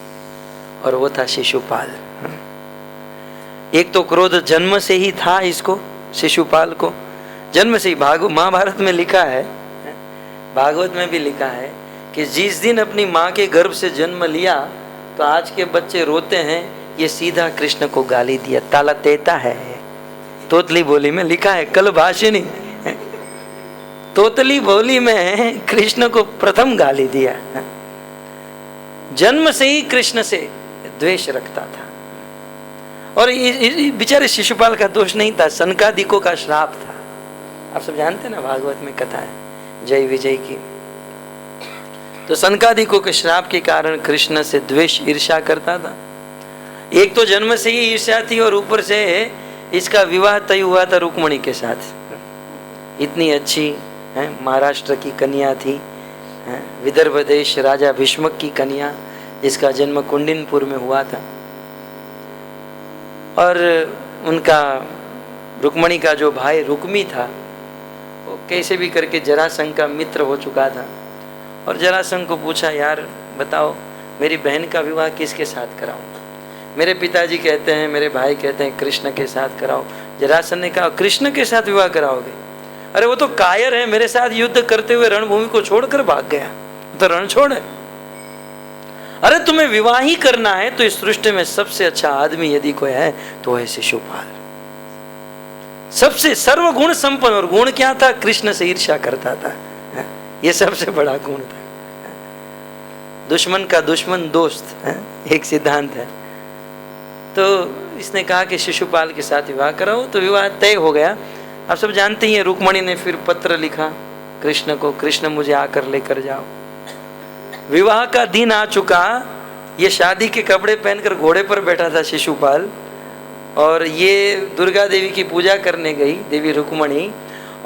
और वो था शिशुपाल। एक तो क्रोध जन्म से ही था इसको, शिशुपाल को जन्म से ही। महाभारत में लिखा है, भागवत में भी लिखा है कि जिस दिन अपनी माँ के गर्भ से जन्म लिया तो आज के बच्चे रोते हैं, ये सीधा कृष्ण को गाली दिया। ताला तेता है, तोतली बोली में लिखा है, कल भाषिणी तोतली बोली में कृष्ण को प्रथम गाली दिया। जन्म से ही कृष्ण से द्वेष रखता था। और बेचारे शिशुपाल का दोष नहीं था, सनकादिकों का श्राप था। आप सब जानते हैं ना, भागवत में कथा है जय विजय की। तो सनकादिकों के श्राप के कारण कृष्ण से द्वेष, ईर्ष्या करता था। एक तो जन्म से ही ईर्ष्या थी और ऊपर से इसका विवाह तय हुआ था रुक्मणी के साथ। इतनी अच्छी है, महाराष्ट्र की कन्या थी, विदर्भ देश राजा भीष्मक की कन्या, जिसका जन्म कुंडिनपुर में हुआ था। और उनका रुक्मणी का जो भाई रुक्मी था वो कैसे भी करके जरासंध का मित्र हो चुका था। और जरासंध को पूछा, यार बताओ मेरी बहन का विवाह किसके साथ कराऊं? मेरे पिताजी कहते हैं, मेरे भाई कहते हैं कृष्ण के साथ कराओ। जरासंध ने कहा, कृष्ण के साथ विवाह कराओगे? अरे वो तो कायर है, मेरे साथ युद्ध करते हुए रणभूमि को छोड़कर भाग गया, तो रण छोड़ है। अरे तुम्हें विवाह ही करना है तो इस सृष्टि में सबसे अच्छा आदमी यदि कोई है तो है शिशुपाल। सबसे सर्वगुण संपन्न। और गुण क्या था? कृष्ण से ईर्ष्या करता था, ये सबसे बड़ा गुण था। दुश्मन का दुश्मन दोस्त, एक सिद्धांत है। तो इसने कहा कि शिशुपाल के साथ विवाह कराओ, तो विवाह तय हो गया। आप सब जानते ही हैं, रुक्मणी ने फिर पत्र लिखा कृष्ण को, कृष्ण मुझे आकर लेकर जाओ। विवाह का दिन आ चुका, ये शादी के कपड़े पहनकर घोड़े पर बैठा था शिशुपाल, और ये दुर्गा देवी की पूजा करने गई देवी रुक्मणी,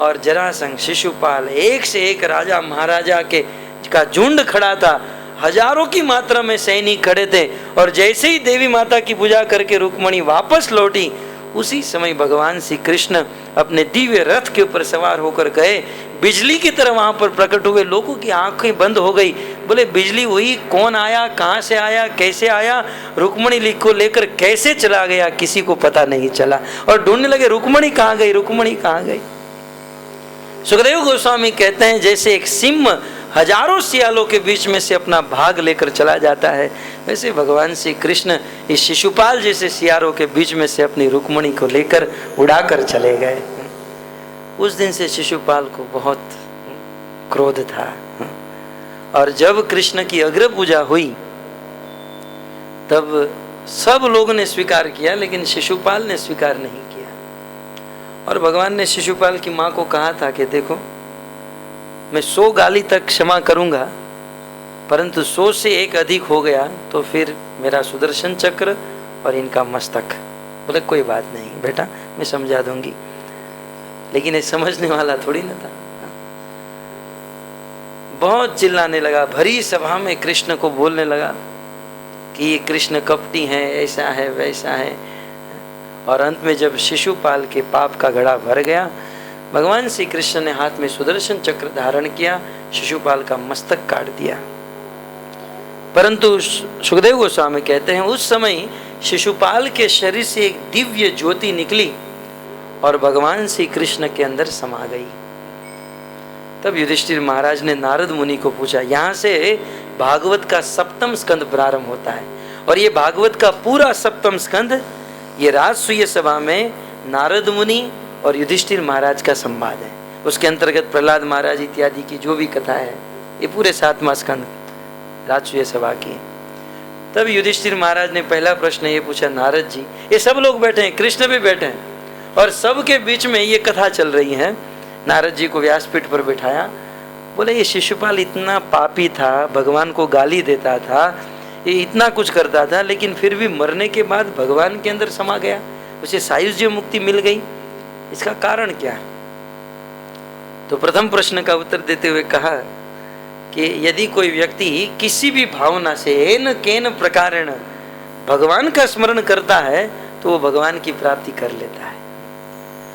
और जरासंध, शिशुपाल, एक से एक राजा महाराजा का झुंड खड़ा था। हजारों की मात्रा में सैनिक खड़े थे। और जैसे ही देवी माता की पूजा करके रुक्मणी वापस लौटी, उसी समय भगवान श्री कृष्ण अपने दिव्य रथ के ऊपर सवार होकर गए। बिजली की तरह वहां पर प्रकट हुए। लोगों की आंखें बंद हो गई। बोले बिजली हुई, कौन आया, कहां से आया, कैसे आया, रुक्मणी को लेकर कैसे चला गया, किसी को पता नहीं चला। और ढूंढने लगे रुक्मणी कहां गई, रुक्मणी कहां गई। सुखदेव गोस्वामी कहते हैं, जैसे एक सिंह हजारों सियालों के बीच में से अपना भाग लेकर चला जाता है, वैसे भगवान श्री कृष्ण इस शिशुपाल जैसे सियारों के बीच में से अपनी रुक्मणी को लेकर उड़ाकर चले गए। उस दिन से शिशुपाल को बहुत क्रोध था। और जब कृष्ण की अग्र पूजा हुई तब सब लोगों ने स्वीकार किया, लेकिन शिशुपाल ने स्वीकार नहीं किया। और भगवान ने शिशुपाल की माँ को कहा था कि देखो, मैं 100 गाली तक क्षमा करूंगा, परंतु 100 से 1 अधिक हो गया तो फिर मेरा सुदर्शन चक्र और इनका मस्तक। बोले कोई बात नहीं बेटा, मैं समझा दूंगी। लेकिन ये समझने वाला थोड़ी ना था। बहुत चिल्लाने लगा, भरी सभा में कृष्ण को बोलने लगा कि ये कृष्ण कपटी हैं, ऐसा है वैसा है। और अंत में जब शिशुपाल के पाप का घड़ा भर गया, भगवान श्री कृष्ण ने हाथ में सुदर्शन चक्र धारण किया, शिशुपाल का मस्तक काट दिया। परंतु सुखदेव गोस्वामी कहते हैं उस समय शिशुपाल के शरीर से एक दिव्य ज्योति निकली और भगवान श्री कृष्ण के अंदर समा गई। तब युधिष्ठिर महाराज ने नारद मुनि को पूछा, यहाँ से भागवत का 7वां स्कंद प्रारंभ होता है और ये भागवत का पूरा 7वां स्कंद ये राजसूय सभा में नारद मुनि और युधिष्ठिर महाराज का संवाद है। उसके अंतर्गत प्रहलाद महाराज इत्यादि की जो भी कथा है, ये पूरे 7वां स्कंद राजसूय सभा की। तब युधिष्ठिर महाराज ने पहला प्रश्न ये पूछा, नारद जी ये सब लोग बैठे हैं, कृष्ण भी बैठे हैं और सबके बीच में ये कथा चल रही है। नारद जी को व्यासपीठ पर बिठाया, बोले ये शिशुपाल इतना पापी था, भगवान को गाली देता था, ये इतना कुछ करता था, लेकिन फिर भी मरने के बाद भगवान के अंदर समा गया, उसे सायुज्य मुक्ति मिल गई, इसका कारण क्या है? तो प्रथम प्रश्न का उत्तर देते हुए कहा कि यदि कोई व्यक्ति किसी भी भावना से एन केन प्रकारेण भगवान का स्मरण करता है तो वो भगवान की प्राप्ति कर लेता है।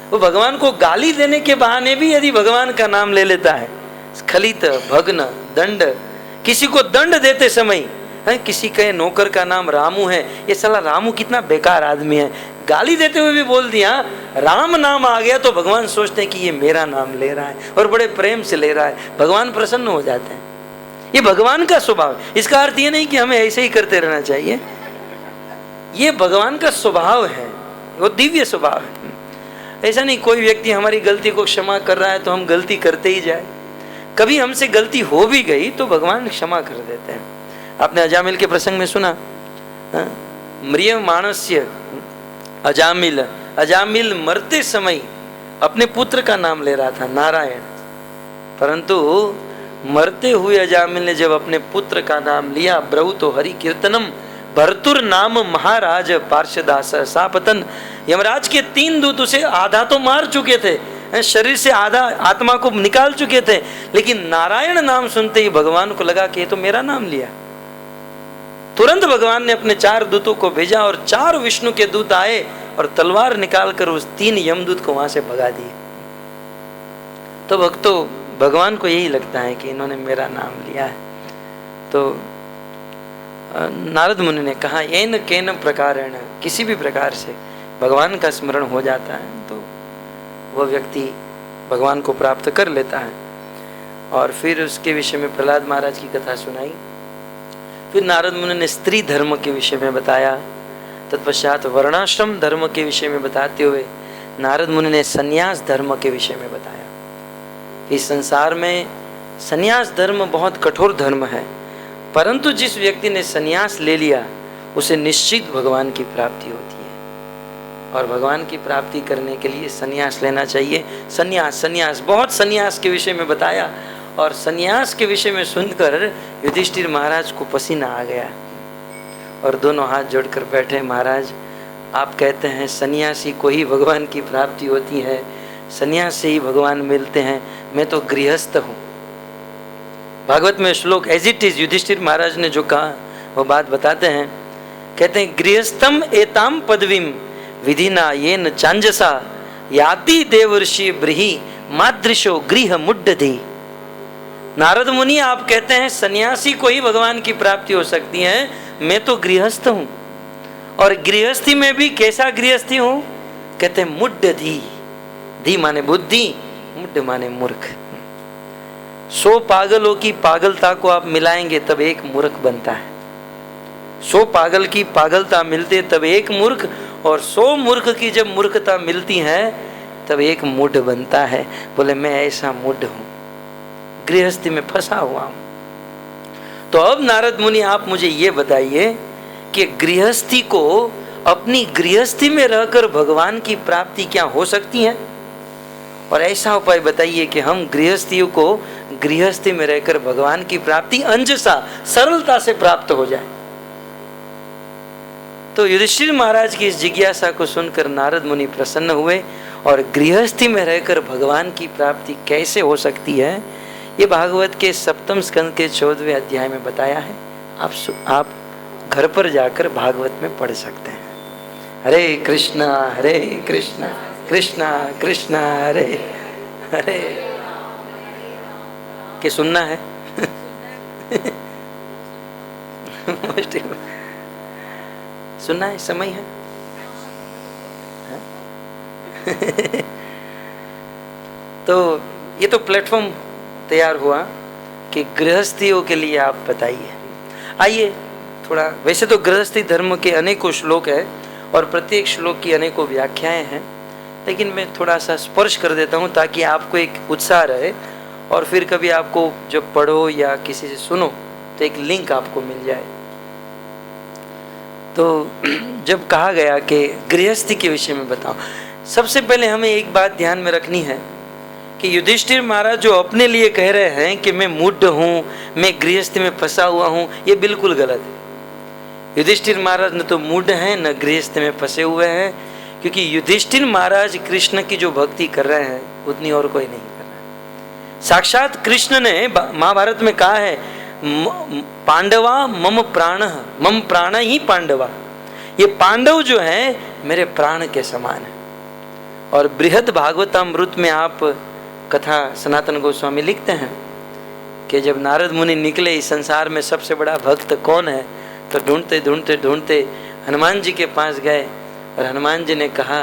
वो भगवान को गाली देने के बहाने भी यदि भगवान का नाम ले लेता है, स्खलित, भग्न, दंड, किसी को दंड देते समय है, किसी के नौकर का नाम रामू है, ये साला रामू कितना बेकार आदमी है, गाली देते हुए भी बोल दिया, राम नाम आ गया तो भगवान सोचते हैं कि ये मेरा नाम ले रहा है और बड़े प्रेम से ले रहा है, भगवान प्रसन्न हो जाते हैं। ये भगवान का स्वभाव। इसका अर्थ ये नहीं कि हमें ऐसे ही करते रहना चाहिए, ये भगवान का स्वभाव है, वो दिव्य स्वभाव है। ऐसा नहीं कोई व्यक्ति हमारी गलती को क्षमा कर रहा है तो हम गलती करते ही जाए। कभी हमसे गलती हो भी गई तो भगवान क्षमा कर देते हैं। आपने अजामिल के प्रसंग में सुना, म्रियमाणस्य अजामिल, अजामिल मरते समय अपने पुत्र का नाम ले रहा था नारायण, परंतु मरते हुए अजामिल ने जब अपने पुत्र का नाम लिया, ब्रहुतो हरि कीर्तनम भरतुर नाम महाराज पार्षदास सापतन, यमराज के 3 दूत उसे आधा तो मार चुके थे, शरीर से आधा आत्मा को निकाल चुके थे, लेकिन नारायण नाम सुनते ही भगवान को लगा कि ये तो मेरा नाम लिया। तुरंत भगवान ने अपने 4 दूतों को भेजा और 4 विष्णु के दूत आए और तलवार निकालकर उस 3 यमदूत को वहां से भगा दिए। तो भक्तों भगवान को यही लगता है कि इन्होंने मेरा नाम लिया है। तो नारद मुनि ने कहा, एन केन प्रकारेण, किसी भी प्रकार से भगवान का स्मरण हो जाता है तो वह व्यक्ति भगवान को प्राप्त कर लेता है। और फिर उसके विषय में प्रहलाद महाराज की कथा सुनाई। फिर नारद मुनि ने स्त्री धर्म के विषय में बताया, तत्पश्चात वर्णाश्रम धर्म के विषय में बताते हुए नारद मुनि ने संन्यास धर्म के विषय में बताया। इस संसार में संन्यास धर्म बहुत कठोर धर्म है, परंतु जिस व्यक्ति ने संन्यास ले लिया उसे निश्चित भगवान की प्राप्ति होती है। और भगवान की प्राप्ति करने के लिए संन्यास लेना चाहिए। संन्यास बहुत संन्यास के विषय में बताया और संन्यास के विषय में सुनकर युधिष्ठिर महाराज को पसीना आ गया और दोनों हाथ जोड़कर बैठे, महाराज आप कहते हैं सन्यासी को ही भगवान की प्राप्ति होती है, सन्यास से ही भगवान मिलते हैं, मैं तो गृहस्थ हूँ। भागवत में श्लोक एज इट इज युधिष्ठिर महाराज ने जो कहा वो बात बताते हैं, कहते हैं गृहस्थम एताम पदवीम विधिना येन चांजसा याति देवर्षि ब्रीहि मादृशो गृह मुड्डधि। नारद मुनि आप कहते हैं सन्यासी को ही भगवान की प्राप्ति हो सकती है, मैं तो गृहस्थ हूँ और गृहस्थी में भी कैसा गृहस्थी हूँ, कहते हैं मुड्डधि, धी माने बुद्धि, मुड्ड माने मूर्ख। 100 पागलों की पागलता को आप मिलाएंगे तब एक मूर्ख बनता है। 100 पागल की पागलता मिलते तब एक मूर्ख, और 100 मूर्ख की जब मूर्खता मिलती है तब एक मूढ़ बनता है। बोले मैं ऐसा मूढ़ हूँ, गृहस्थी में फंसा हुआ हूँ। तो अब नारद मुनि आप मुझे ये बताइए कि गृहस्थी को अपनी गृहस्थी में रहकर भगवान की प्राप्ति क्या हो सकती है, और ऐसा उपाय बताइए कि हम गृहस्थियों को गृहस्थी में रहकर भगवान की प्राप्ति अंजसा सरलता से प्राप्त हो जाए। तो युधिष्ठिर महाराज की इस जिज्ञासा को सुनकर नारद मुनि प्रसन्न हुए और गृहस्थी में रहकर भगवान की प्राप्ति कैसे हो सकती है, ये भागवत के 7वें स्कंद के 14वें अध्याय में बताया है। आप घर पर जाकर भागवत में पढ़ सकते हैं। हरे कृष्णा कृष्णा कृष्णा हरे हरे। के सुनना है सुनना है, समय है। तो ये तो प्लेटफॉर्म तैयार हुआ कि गृहस्थियों के लिए आप बताइए। आइए थोड़ा, वैसे तो गृहस्थी धर्म के अनेकों श्लोक है और प्रत्येक श्लोक की अनेकों व्याख्याएं हैं, लेकिन मैं थोड़ा सा स्पर्श कर देता हूँ ताकि आपको एक उत्साह रहे और फिर कभी आपको जब पढ़ो या किसी से सुनो तो एक लिंक आपको मिल जाए। तो जब कहा गया कि गृहस्थी के विषय में बताओ, सबसे पहले हमें एक बात ध्यान में रखनी है कि युधिष्ठिर महाराज जो अपने लिए कह रहे हैं कि मैं मूढ़ हूँ, मैं गृहस्थी में फंसा हुआ हूँ, ये बिल्कुल गलत है। युधिष्ठिर महाराज न तो मूढ़ हैं न गृहस्थी में फंसे हुए हैं, क्योंकि युधिष्ठिर महाराज कृष्ण की जो भक्ति कर रहे हैं उतनी और कोई नहीं कर रहा है। साक्षात कृष्ण ने महाभारत में कहा है, पांडवा मम प्राण ही पांडवा, ये पांडव जो है मेरे प्राण के समान है। और बृहद भागवतामृत में आप कथा सनातन गोस्वामी लिखते हैं कि जब नारद मुनि निकले इस संसार में सबसे बड़ा भक्त कौन है, तो ढूंढते ढूंढते ढूंढते हनुमान जी के पास गए और हनुमान जी ने कहा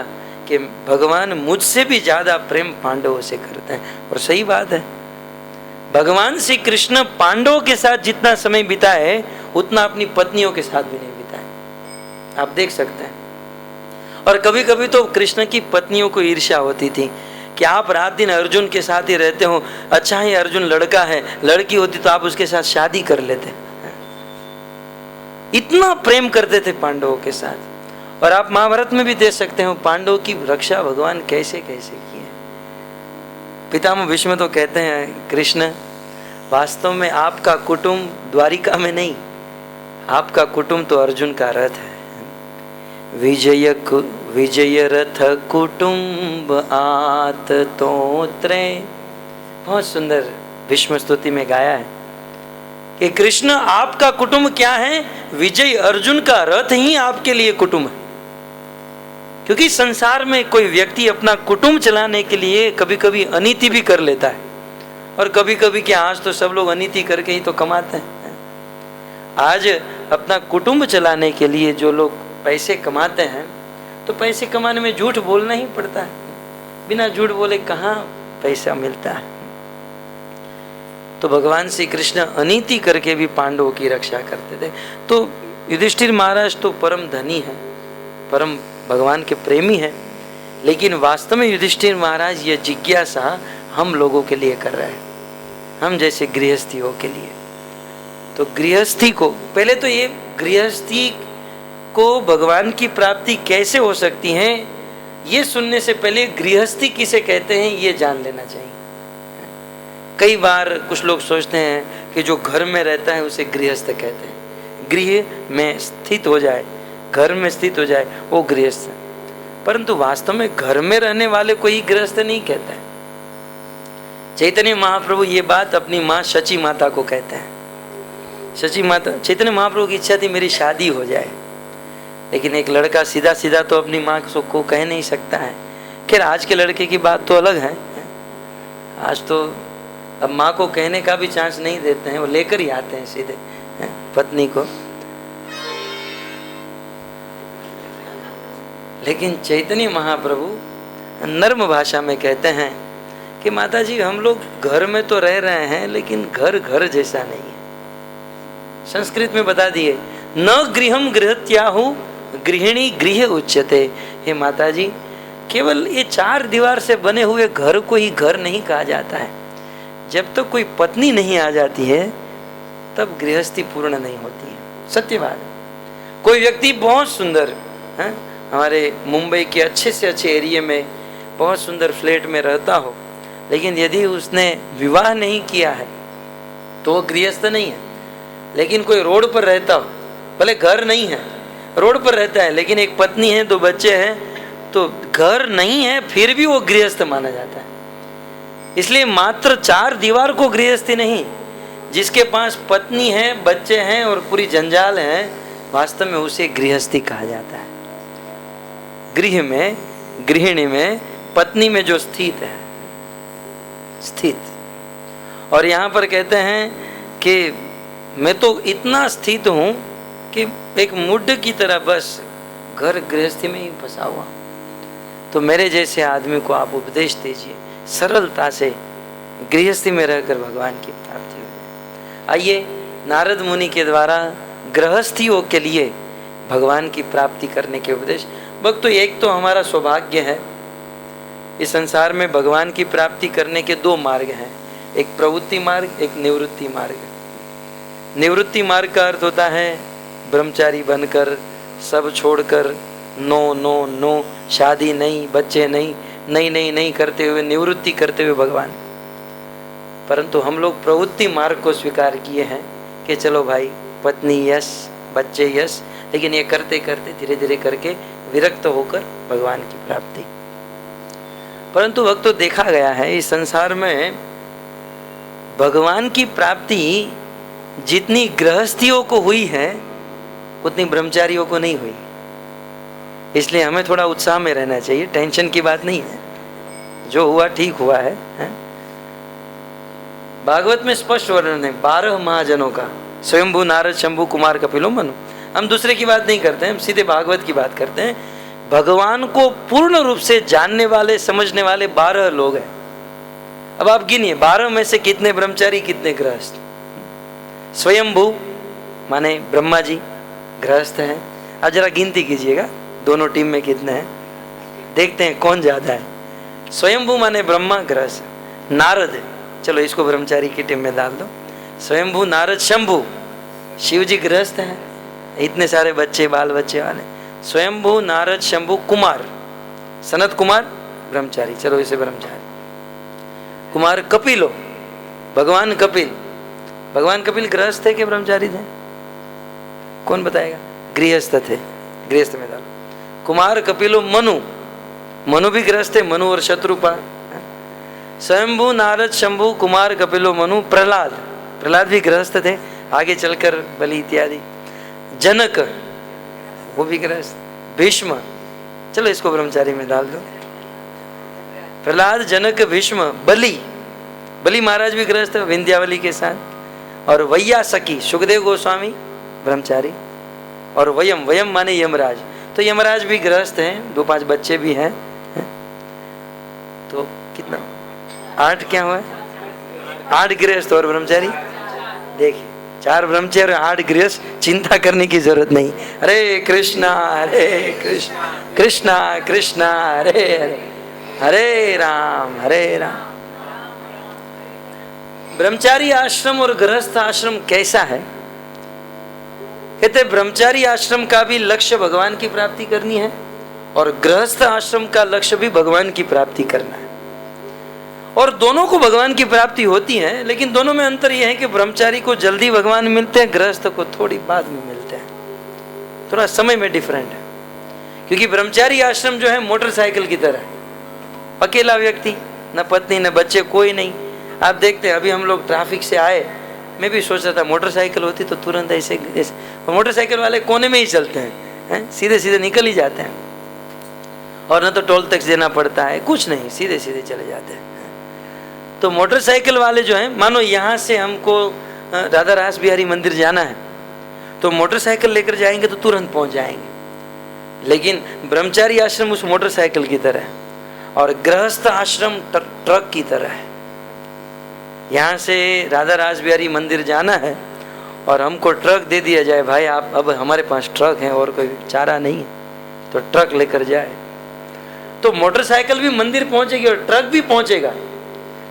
कि भगवान मुझसे भी ज़्यादा प्रेम पांडवों से करते हैं। और सही बात है, भगवान श्री कृष्ण पांडवों के साथ जितना समय बिताए उतना अपनी पत्नियों के साथ भी नहीं बिताए। आप देख सकते हैं। और कभी कभी तो कृष्ण की पत्नियों को ईर्ष्या होती थी कि आप रात दिन अर्जुन के साथ ही रहते हो, अच्छा ही अर्जुन लड़का है, लड़की होती तो आप उसके साथ शादी कर लेते। इतना प्रेम करते थे पांडवों के साथ। और आप महाभारत में भी देख सकते हो पांडवों की रक्षा भगवान कैसे कैसे की है। पितामह भीष्म तो कहते हैं, कृष्ण वास्तव में आपका कुटुंब द्वारिका में नहीं, आपका कुटुंब तो अर्जुन का रथ है। विजय रथ कुटुंब आत तोत्रे, बहुत सुंदर भीष्म स्तुति में गाया है कि कृष्ण आपका कुटुंब क्या है, विजय अर्जुन का रथ ही आपके लिए कुटुंब है। क्योंकि संसार में कोई व्यक्ति अपना कुटुंब चलाने के लिए कभी कभी अनीति भी कर लेता है, और कभी कभी क्या, आज तो सब लोग अनीति करके ही तो कमाते हैं। आज अपना कुटुंब चलाने के लिए जो लोग पैसे कमाते हैं, तो पैसे कमाने में झूठ बोलना ही पड़ता है, बिना झूठ बोले कहाँ पैसा मिलता है। तो भगवान श्री कृष्ण अनीति करके भी पांडवों की रक्षा करते थे। तो युधिष्ठिर महाराज तो परम धनी है, परम भगवान के प्रेमी है, लेकिन वास्तव में युधिष्ठिर महाराज ये जिज्ञासा हम लोगों के लिए कर रहे हैं, हम जैसे गृहस्थियों के लिए। तो गृहस्थी को पहले तो ये गृहस्थी को भगवान की प्राप्ति कैसे हो सकती है, ये सुनने से पहले गृहस्थी किसे कहते हैं ये जान लेना चाहिए। कई बार कुछ लोग सोचते हैं कि जो घर में रहता है उसे गृहस्थ कहते हैं, गृह में स्थित हो जाए, घर में स्थित हो जाए वो गृहस्थ है। परंतु वास्तव में घर में रहने वाले को ही गृहस्थ नहीं कहता है। चैतन्य महाप्रभु ये बात अपनी माँ शची माता को कहते हैं। शची माता, चैतन्य महाप्रभु की इच्छा थी मेरी शादी हो जाए, लेकिन एक लड़का सीधा सीधा तो अपनी माँ को कह नहीं सकता है। खैर आज के लड़के की बात तो अलग है, आज तो अब माँ को कहने का भी चांस नहीं देते हैं, वो लेकर ही आते हैं सीधे पत्नी को। लेकिन चैतन्य महाप्रभु नर्म भाषा में कहते हैं कि माता जी हम लोग घर में तो रह रहे हैं, लेकिन घर घर जैसा नहीं है। संस्कृत में बता दिए, न गृहम गृहत्याहु गृहिणी गृह उच्यते। हे माता जी, केवल ये 4 दीवार से बने हुए घर को ही घर नहीं कहा जाता है। जब तक तो कोई पत्नी नहीं आ जाती है तब गृहस्थी पूर्ण नहीं होती है। सत्य बात है। कोई व्यक्ति बहुत सुंदर है, हमारे मुंबई के अच्छे से अच्छे एरिया में बहुत सुंदर फ्लैट में रहता हो, लेकिन यदि उसने विवाह नहीं किया है तो वो गृहस्थ नहीं है। लेकिन कोई रोड पर रहता हो, भले घर नहीं है, रोड पर रहता है, लेकिन एक पत्नी है, 2 बच्चे हैं, तो घर नहीं है फिर भी वो गृहस्थ माना जाता है। इसलिए मात्र 4 दीवार को गृहस्थी नहीं, जिसके पास पत्नी है, बच्चे हैं और पूरी जंजाल है, वास्तव में उसे गृहस्थी कहा जाता है। गृह में, गृहिणी में, पत्नी में जो स्थित है, स्थित। और यहाँ पर कहते हैं कि मैं तो इतना स्थित हूँ कि एक मुड्ढ की तरह बस घर गृहस्थी में ही फंसा हुआ। तो मेरे जैसे आदमी को आप उपदेश दीजिए, सरलता से गृहस्थी में रहकर भगवान की प्राप्ति हो जाए। आइए नारद मुनि के द्वारा गृहस्थियों के लिए भगवान की प्राप्ति करने के उपदेश। भक्तों, एक तो हमारा सौभाग्य है, इस संसार में भगवान की प्राप्ति करने के 2 मार्ग हैं, एक प्रवृत्ति मार्ग, एक निवृत्ति मार्ग। निवृत्ति मार्ग का अर्थ होता है ब्रह्मचारी बनकर, सब छोड़कर, नो नो नो, शादी नहीं, बच्चे नहीं, नहीं नहीं नहीं करते हुए, निवृत्ति करते हुए भगवान। परंतु हम लोग प्रवृत्ति मार्ग को स्वीकार किए हैं कि चलो भाई, पत्नी यश, बच्चे यश, लेकिन ये करते करते धीरे धीरे करके विरक्त होकर भगवान की प्राप्ति। परंतु वक्त तो देखा गया है इस संसार में भगवान की प्राप्ति जितनी गृहस्थियों को हुई है उतनी ब्रह्मचारियों को नहीं हुई। इसलिए हमें थोड़ा उत्साह में रहना चाहिए, टेंशन की बात नहीं है, जो हुआ ठीक हुआ है? भागवत में स्पष्ट वर्णन है 12 महाजनों का, स्वयंभू, नारद, शंभु, कुमार, कपिलो, मनु। हम दूसरे की बात नहीं करते हैं, हम सीधे भागवत की बात करते हैं। भगवान को पूर्ण रूप से जानने वाले, समझने वाले 12 लोग हैं। अब आप गिनिए 12 में से कितने ब्रह्मचारी, कितने गृहस्थ। स्वयंभू माने ब्रह्मा जी गृहस्थ हैं। अब जरा गिनती कीजिएगा दोनों टीम में कितने हैं, देखते हैं कौन ज्यादा है। स्वयंभू माने ब्रह्मा गृहस्थ, नारद, चलो इसको ब्रह्मचारी की टीम में डाल दो। स्वयंभू, नारद, शंभू, शिव जी गृहस्थ हैं, इतने सारे बच्चे, बाल बच्चे वाले। स्वयंभू, नारद, शंभू, कुमार, सनत कुमार ब्रह्मचारी, चलो इसे ब्रह्मचारी। कुमार, कपिलो, भगवान कपिल, भगवान कपिल गृहस्थ थे कि ब्रह्मचारी थे? कौन बताएगा? गृहस्थ थे, गृहस्थ में डालो। कुमार, कपिलो, मनु, मनु भी गृहस्थ थे, मनु और शत्रुपा। स्वयंभू, नारद, शंभू, कुमार, कपिलो, मनु। प्रहलाद, प्रहलाद भी गृहस्थ थे, आगे चलकर बलि इत्यादि। जनक, वो भी गृहस्थ। भीष्म, चलो इसको ब्रह्मचारी में डाल दो। प्रहलाद, जनक, भीष्म, बलि, बलि महाराज भी गृहस्थ विंध्यावली के साथ। और वैयासकी, सुखदेव गोस्वामी ब्रह्मचारी। और वयम, वयम माने यमराज, तो यमराज भी गृहस्थ हैं, 2-5 बच्चे भी हैं। तो कितना, 8 क्या हुआ? 8 गृहस्थ और ब्रह्मचारी। देखिए 4 ब्रह्मचारी और 8 गृहस्थ, चिंता करने की जरूरत नहीं। हरे कृष्णा कृष्णा कृष्णा हरे हरे, हरे राम ब्रह्मचारी आश्रम और गृहस्थ आश्रम कैसा है? कहते ब्रह्मचारी आश्रम का भी लक्ष्य भगवान की प्राप्ति करनी है और गृहस्थ आश्रम का लक्ष्य भी भगवान की प्राप्ति करना है। और दोनों को भगवान की प्राप्ति होती है, लेकिन दोनों में अंतर यह है कि ब्रह्मचारी को जल्दी भगवान मिलते हैं, गृहस्थ को थोड़ी बाद में मिलते हैं, थोड़ा समय में डिफरेंट है। क्योंकि ब्रह्मचारी आश्रम जो है मोटरसाइकिल की तरह, अकेला व्यक्ति, न पत्नी न बच्चे, कोई नहीं। आप देखते हैं अभी हम लोग ट्रैफिक से आए, मैं भी सोच रहा था मोटरसाइकिल होती तो तुरंत ऐसे, मोटरसाइकिल वाले कोने में ही चलते हैं, सीधे सीधे निकल ही जाते हैं, और न तो टोल टैक्स देना पड़ता है, कुछ नहीं, सीधे सीधे चले जाते हैं। तो मोटरसाइकिल वाले जो हैं, मानो यहाँ से हमको राधा रास बिहारी मंदिर जाना है तो मोटरसाइकिल लेकर जाएंगे तो तुरंत पहुँच जाएंगे। लेकिन ब्रह्मचारी आश्रम उस मोटरसाइकिल की तरह है और गृहस्थ आश्रम ट्रक की तरह है। यहाँ से राधा रास बिहारी मंदिर जाना है और हमको ट्रक दे दिया जाए, भाई आप, अब हमारे पास ट्रक है और कोई चारा नहीं है, तो ट्रक लेकर जाए तो मोटरसाइकिल भी मंदिर पहुंचेगी और ट्रक भी पहुंचेगा।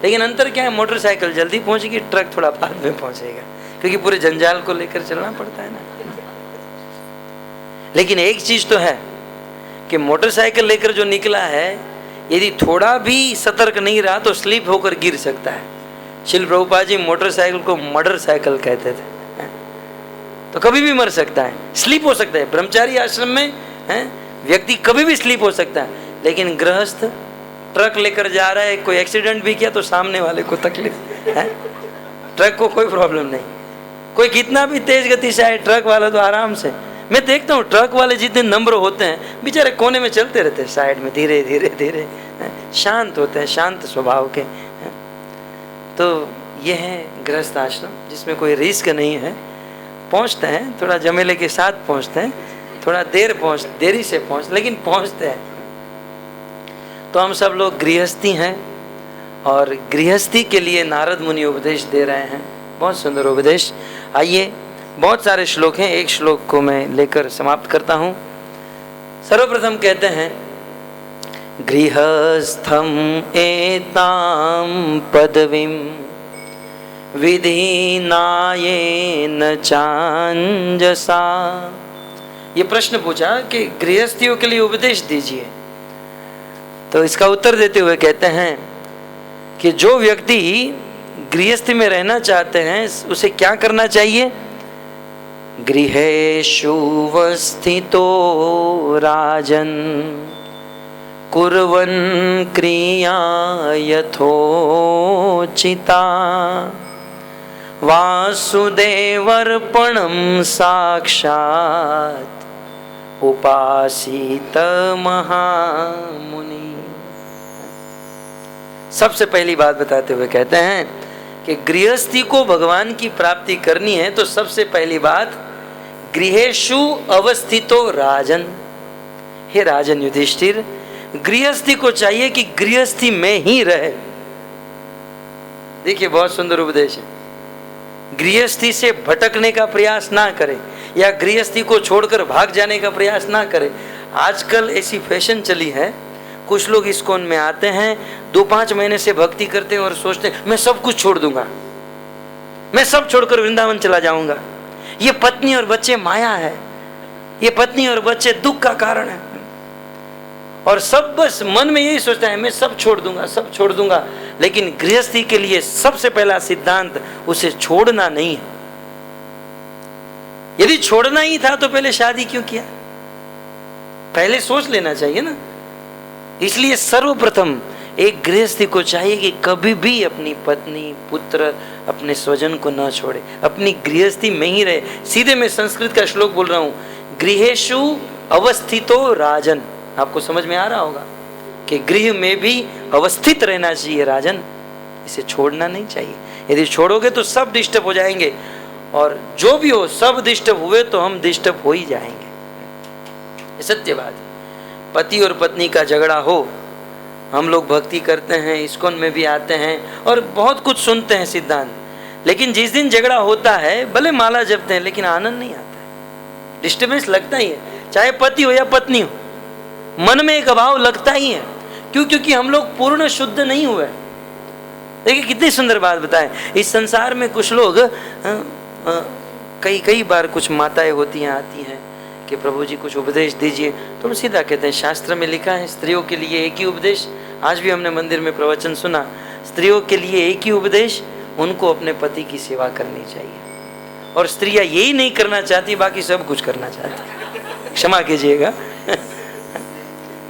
लेकिन अंतर क्या है? मोटरसाइकिल जल्दी पहुंचेगी, ट्रक थोड़ा बाद में पहुंचेगा, क्योंकि पूरे जंजाल को लेकर चलना पड़ता है ना। लेकिन एक चीज तो है कि मोटरसाइकिल लेकर जो निकला है, यदि थोड़ा भी सतर्क नहीं रहा तो स्लिप होकर गिर सकता है। श्रील प्रभुपाद जी मोटरसाइकिल को मर्डर साइकिल कहते थे, तो कभी भी मर सकता है, स्लिप हो सकता है। ब्रह्मचारी आश्रम में व्यक्ति कभी भी स्लिप हो सकता है, लेकिन गृहस्थ ट्रक लेकर जा रहा है, कोई एक्सीडेंट भी किया तो सामने वाले को तकलीफ है, ट्रक को कोई प्रॉब्लम नहीं। कोई कितना भी तेज गति से आए, ट्रक वाला तो आराम से, मैं देखता हूँ ट्रक वाले जितने नंबर होते हैं बेचारे कोने में चलते रहते हैं, साइड में धीरे धीरे धीरे, शांत होते हैं, शांत स्वभाव के। तो ये है गृहस्थ आश्रम जिसमें कोई रिस्क नहीं है। पहुँचते हैं, थोड़ा जमेले के साथ पहुँचते हैं, थोड़ा देरी से पहुँच, लेकिन पहुँचते हैं। तो हम सब लोग गृहस्थी हैं और गृहस्थी के लिए नारद मुनि उपदेश दे रहे हैं, बहुत सुंदर उपदेश। आइए, बहुत सारे श्लोक हैं, एक श्लोक को मैं लेकर समाप्त करता हूँ। सर्वप्रथम कहते हैं, गृहस्थम एताम पदवीम विधिनायेन चांजसा। ये प्रश्न पूछा कि गृहस्थियों के लिए उपदेश दीजिए, तो इसका उत्तर देते हुए कहते हैं कि जो व्यक्ति गृहस्थी में रहना चाहते हैं उसे क्या करना चाहिए। गृहेषु वस्थितो राजन कुर्वन् क्रिया यथोचिता वासुदेवर्पणं साक्षात् उपासित महामुनि। सबसे पहली बात बताते हुए कहते हैं कि गृहस्थी को भगवान की प्राप्ति करनी है तो सबसे पहली बात, गृहेषु अवस्थितो राजन। हे राजन युधिष्ठिर, गृहस्थी को चाहिए कि गृहस्थी में ही रहे। देखिए बहुत सुंदर उपदेश है। गृहस्थी से भटकने का प्रयास ना करे या गृहस्थी को छोड़कर भाग जाने का प्रयास ना करे। आजकल ऐसी फैशन चली है, कुछ लोग इस्कॉन में आते हैं, 2-5 महीने से भक्ति करते हैं और सोचते हैं मैं सब कुछ छोड़ दूंगा, मैं सब छोड़कर वृंदावन चला जाऊंगा। ये पत्नी और बच्चे माया है, ये पत्नी और बच्चे दुख का कारण है, और सब बस मन में यही सोचता है मैं सब छोड़ दूंगा, सब छोड़ दूंगा। लेकिन गृहस्थी के लिए सबसे पहला सिद्धांत उसे छोड़ना नहीं है। यदि छोड़ना ही था तो पहले शादी क्यों किया, पहले सोच लेना चाहिए ना। इसलिए सर्वप्रथम एक गृहस्थी को चाहिए कि कभी भी अपनी पत्नी, पुत्र, अपने स्वजन को न छोड़े, अपनी गृहस्थी में ही रहे। सीधे मैं संस्कृत का श्लोक बोल रहा हूं, गृहेषु अवस्थितो राजन। आपको समझ में आ रहा होगा कि गृह में भी अवस्थित रहना चाहिए राजन, इसे छोड़ना नहीं चाहिए। यदि छोड़ोगे तो सब डिस्टर्ब हो जाएंगे, और जो भी हो सब डिस्टर्ब हुए तो हम डिस्टर्ब हो ही जाएंगे। ये सत्य बात है। पति और पत्नी का झगड़ा हो, हम लोग भक्ति करते हैं, इस्कॉन में भी आते हैं और बहुत कुछ सुनते हैं सिद्धांत, लेकिन जिस दिन झगड़ा होता है भले माला जपते हैं लेकिन आनंद नहीं आता है, डिस्टर्बेंस लगता ही है। चाहे पति हो या पत्नी हो, मन में एक अभाव लगता ही है। क्यों? क्योंकि हम लोग पूर्ण शुद्ध नहीं हुए। देखिए कितनी सुंदर बात बताएं, इस संसार में कुछ लोग कई बार कुछ माताएं होती हैं, आती हैं कि प्रभु जी कुछ उपदेश दीजिए, तो हम सीधा कहते हैं शास्त्र में लिखा है स्त्रियों के लिए एक ही उपदेश। आज भी हमने मंदिर में प्रवचन सुना, स्त्रियों के लिए एक ही उपदेश, उनको अपने पति की सेवा करनी चाहिए। और स्त्रियां यही नहीं करना चाहती, बाकी सब कुछ करना चाहती। क्षमा कीजिएगा,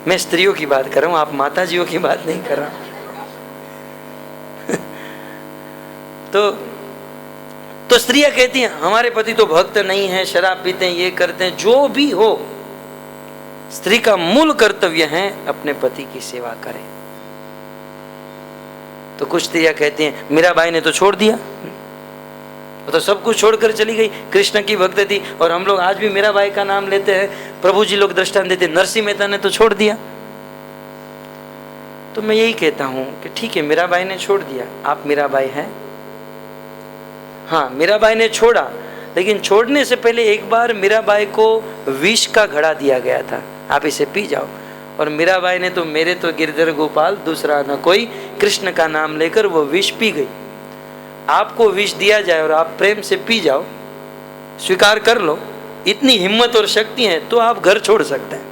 मैं स्त्रियों की बात कर रहा हूँ, आप माताजियों की बात नहीं कर रहा। तो स्त्रियां कहती हैं हमारे पति तो भक्त नहीं है, शराब पीते हैं, ये करते हैं। जो भी हो, स्त्री का मूल कर्तव्य है अपने पति की सेवा करे। तो कुछ स्त्रियां कहती हैं मीराबाई ने तो छोड़ दिया, वो तो सब कुछ छोड़कर चली गई, कृष्ण की भक्त थी। और हम लोग आज भी मीराबाई का नाम लेते हैं, प्रभु जी लोग दृष्टांत देते, नरसिंह मेहता ने तो छोड़ दिया। तो मैं यही कहता हूं कि ठीक है, मीराबाई ने छोड़ दिया, आप मीराबाई हैं। हाँ, मीराबाई ने छोड़ा, लेकिन छोड़ने से पहले एक बार मीराबाई को विष का घड़ा दिया गया था, आप इसे पी जाओ। और मीराबाई ने तो मेरे तो गिरधर गोपाल दूसरा न कोई, कृष्ण का नाम लेकर वो विष पी गई। आपको विष दिया जाए और आप प्रेम से पी जाओ, स्वीकार कर लो, इतनी हिम्मत और शक्ति है तो आप घर छोड़ सकते हैं।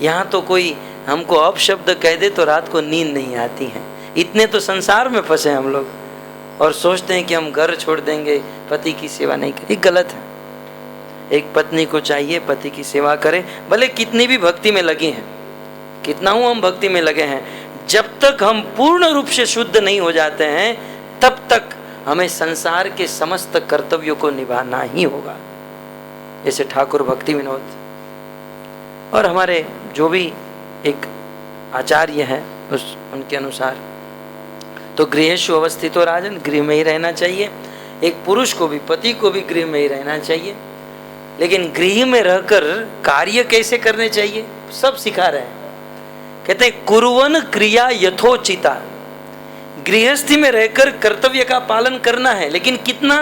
यहाँ तो कोई हमको अपशब्द कह दे तो रात को नींद नहीं आती है। इतने तो संसार में फंसे हम लोग और सोचते हैं कि हम घर छोड़ देंगे, पति की सेवा नहीं करें। गलत है। एक पत्नी को चाहिए पति की सेवा करे, भले कितनी भी भक्ति में लगे हैं, कितना हूँ हम भक्ति में लगे हैं, जब तक हम पूर्ण रूप से शुद्ध नहीं हो जाते हैं तब तक हमें संसार के समस्त कर्तव्यों को निभाना ही होगा। जैसे ठाकुर भक्ति विनोद और हमारे जो भी एक आचार्य है उनके अनुसार तो गृहेषु अवस्थितो राजन, गृह में ही रहना चाहिए। एक पुरुष को भी, पति को भी गृह में ही रहना चाहिए। लेकिन गृह में रहकर कार्य कैसे करने चाहिए सब सिखा रहे हैं। कहते हैं कुर्वन क्रिया यथोचिता, गृहस्थी में रहकर कर्तव्य का पालन करना है, लेकिन कितना?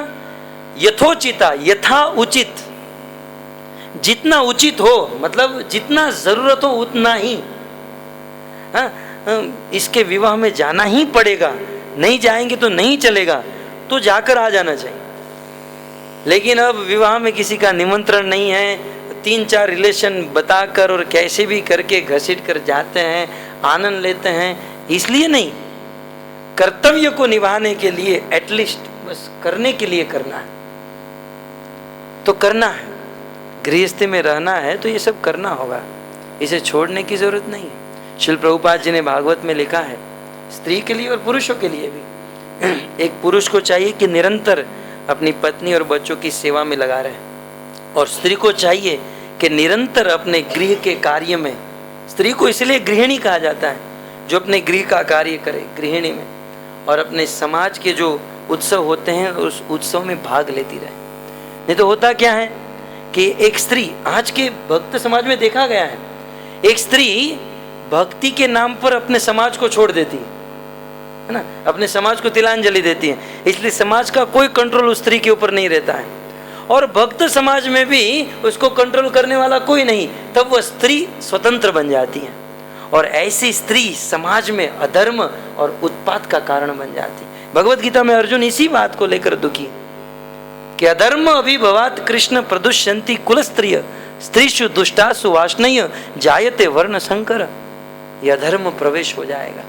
यथोचिता, यथा उचित, जितना उचित हो, मतलब जितना जरूरत हो उतना ही। इसके विवाह में जाना ही पड़ेगा, नहीं जाएंगे तो नहीं चलेगा, तो जाकर आ जाना चाहिए। लेकिन अब विवाह में किसी का निमंत्रण नहीं है, 3-4 रिलेशन बताकर और कैसे भी करके घसीट कर जाते हैं, आनंद लेते हैं, इसलिए नहीं, कर्तव्य को निभाने के लिए एटलीस्ट बस करने के लिए करना है तो करना है। गृहस्थी में रहना है तो ये सब करना होगा, इसे छोड़ने की जरूरत नहीं है। श्रील प्रभुपाद जी ने भागवत में लिखा है, स्त्री के लिए और पुरुषों के लिए भी, एक पुरुष को चाहिए कि निरंतर अपनी पत्नी और बच्चों की सेवा में लगा रहे, और स्त्री को चाहिए कि निरंतर अपने गृह के कार्य में, स्त्री को इसलिए गृहिणी कहा जाता है जो अपने गृह का कार्य करे गृहिणी में, और अपने समाज के जो उत्सव होते हैं उस उत्सव में भाग लेती रहे। नहीं तो होता क्या है कि एक स्त्री, आज के भक्त समाज में देखा गया है, एक स्त्री भक्ति के नाम पर अपने समाज को छोड़ देती है ना, अपने समाज को तिलांजलि देती है, इसलिए समाज का कोई कंट्रोल उस स्त्री के ऊपर नहीं रहता है, और भक्त समाज में भी उसको कंट्रोल करने वाला कोई नहीं, तब वह स्त्री स्वतंत्र बन जाती है, और ऐसी स्त्री समाज में अधर्म और उत्पात का कारण बन जाती है। भगवत गीता में अर्जुन इसी बात को लेकर दुखी कि अधर्म अभिभवात कृष्ण प्रदुष्यंती कुलस्त्रिय स्त्रीषु दुष्टासु वाष्णय जायते वर्ण संकर, यह धर्म प्रवेश हो जाएगा।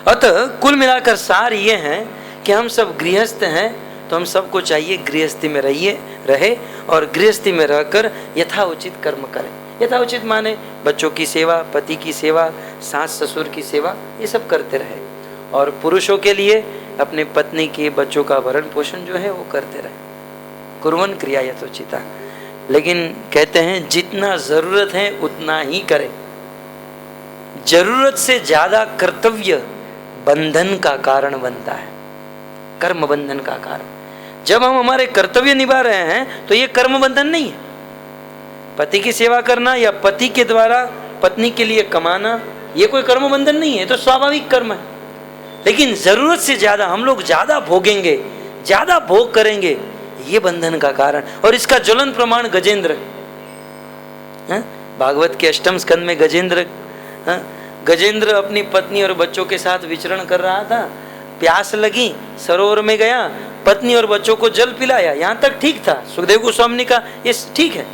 अतः कुल मिलाकर सार ये है कि हम सब गृहस्थ हैं तो हम सबको चाहिए गृहस्थी में रहे और गृहस्थी में रहकर यथा उचित कर्म करें। यथा उचित माने बच्चों की सेवा, पति की सेवा, सास ससुर की सेवा, ये सब करते रहे, और पुरुषों के लिए अपने पत्नी के बच्चों का भरण पोषण जो है वो करते रहे। कुर्वन क्रिया यथोचिता, लेकिन कहते हैं जितना जरूरत है उतना ही करें। जरूरत से ज्यादा कर्तव्य बंधन का कारण बनता है, कर्म बंधन का कारण। जब हम हमारे कर्तव्य निभा रहे हैं तो ये कर्म बंधन नहीं है। पति की सेवा करना या पति के द्वारा पत्नी के लिए कमाना, ये कोई कर्म बंधन नहीं है, तो स्वाभाविक कर्म है। लेकिन जरूरत से ज्यादा हम लोग ज्यादा भोगेंगे, ज्यादा भोग करेंगे, ये बंधन का कारण। और इसका ज्वलन प्रमाण गजेंद्र, भागवत के 8वें स्कंद में गजेंद्र अपनी पत्नी और बच्चों के साथ विचरण कर रहा था, प्यास लगी, सरोवर में गया, पत्नी और बच्चों को जल पिलाया, यहाँ तक ठीक था। सुखदेव गोस्वामी ने कहा ये ठीक है,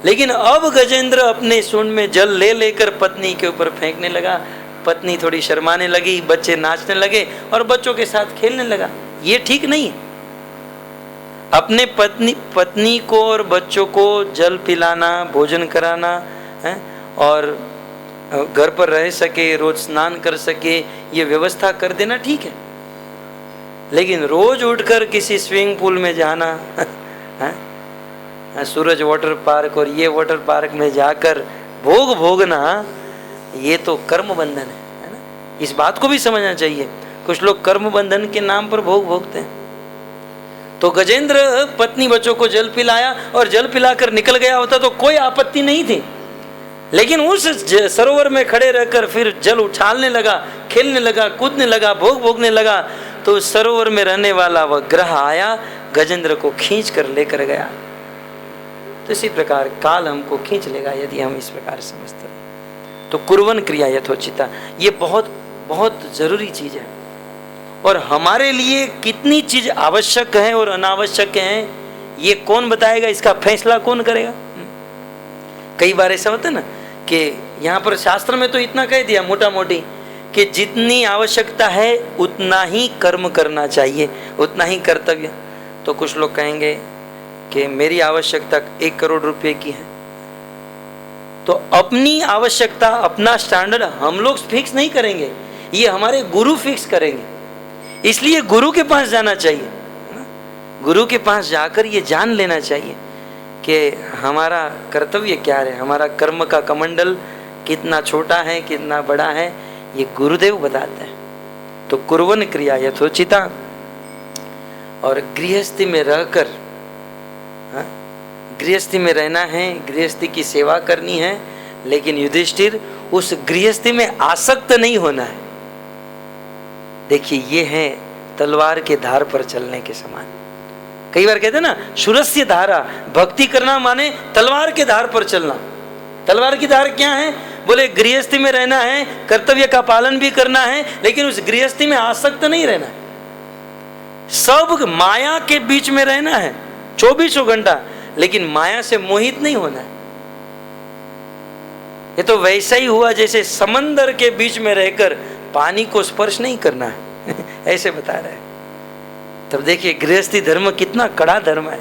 लेकिन अब गजेंद्र अपने सूंड में जल ले लेकर पत्नी के ऊपर फेंकने लगा। पत्नी थोड़ी शर्माने लगी, बच्चे नाचने लगे और बच्चों के साथ खेलने लगा। ये ठीक नहीं है। अपने पत्नी को और बच्चों को जल पिलाना, भोजन कराना है, और घर पर रह सके, रोज स्नान कर सके, ये व्यवस्था कर देना ठीक है। लेकिन रोज उठकर किसी स्विमिंग पूल में जाना है, सूरज वाटर पार्क और ये वाटर पार्क में जाकर भोग भोगना, ये तो कर्म बंधन है ना। इस बात को भी समझना चाहिए। कुछ लोग कर्म बंधन के नाम पर भोग भोगते हैं। तो गजेंद्र पत्नी बच्चों को जल पिलाया और जल पिलाकर निकल गया होता तो कोई आपत्ति नहीं थी, लेकिन उस सरोवर में खड़े रहकर फिर जल उछालने लगा, खेलने लगा, कूदने लगा, भोग भोगने लगा, तो सरोवर में रहने वाला वह ग्रह आया, गजेंद्र को खींच कर लेकर गया। तो इसी प्रकार काल हमको खींच लेगा यदि हम इस प्रकार समझते हैं। तो कुर्वन क्रिया यथोचिता, ये बहुत बहुत जरूरी चीज है। और हमारे लिए कितनी चीज आवश्यक है और अनावश्यक है, ये कौन बताएगा? इसका फैसला कौन करेगा? कई बार ऐसा होता है ना कि यहाँ पर शास्त्र में तो इतना कह दिया मोटा मोटी कि जितनी आवश्यकता है उतना ही कर्म करना चाहिए, उतना ही कर्तव्य। तो कुछ लोग कहेंगे कि मेरी आवश्यकता 1 करोड़ रुपए की है, तो अपनी आवश्यकता, अपना स्टैंडर्ड हम लोग फिक्स नहीं करेंगे, ये हमारे गुरु फिक्स करेंगे। इसलिए गुरु के पास जाना चाहिए, गुरु के पास जाकर ये जान लेना चाहिए कि हमारा कर्तव्य क्या है, हमारा कर्म का कमंडल कितना छोटा है, कितना बड़ा है, ये गुरुदेव बताते हैं। तो कुर्वन् क्रिया यथोचिता, और गृहस्थी में रहकर, गृहस्थी में रहना है, गृहस्थी की सेवा करनी है, लेकिन युधिष्ठिर उस गृहस्थी में आसक्त नहीं होना है। देखिए ये है तलवार के धार पर चलने के समान। कई बार कहते हैं ना शूरस्य धारा, भक्ति करना माने तलवार के धार पर चलना। तलवार की धार क्या है? बोले गृहस्थी में रहना है, कर्तव्य का पालन भी करना है, लेकिन उस गृहस्थी में आसक्त नहीं रहना है। सब माया के बीच में रहना है 24 घंटा, लेकिन माया से मोहित नहीं होना है। ये तो वैसा ही हुआ जैसे समंदर के बीच में रहकर पानी को स्पर्श नहीं करना है ऐसे बता रहे हैं। तब देखिए गृहस्थी धर्म कितना कड़ा धर्म है।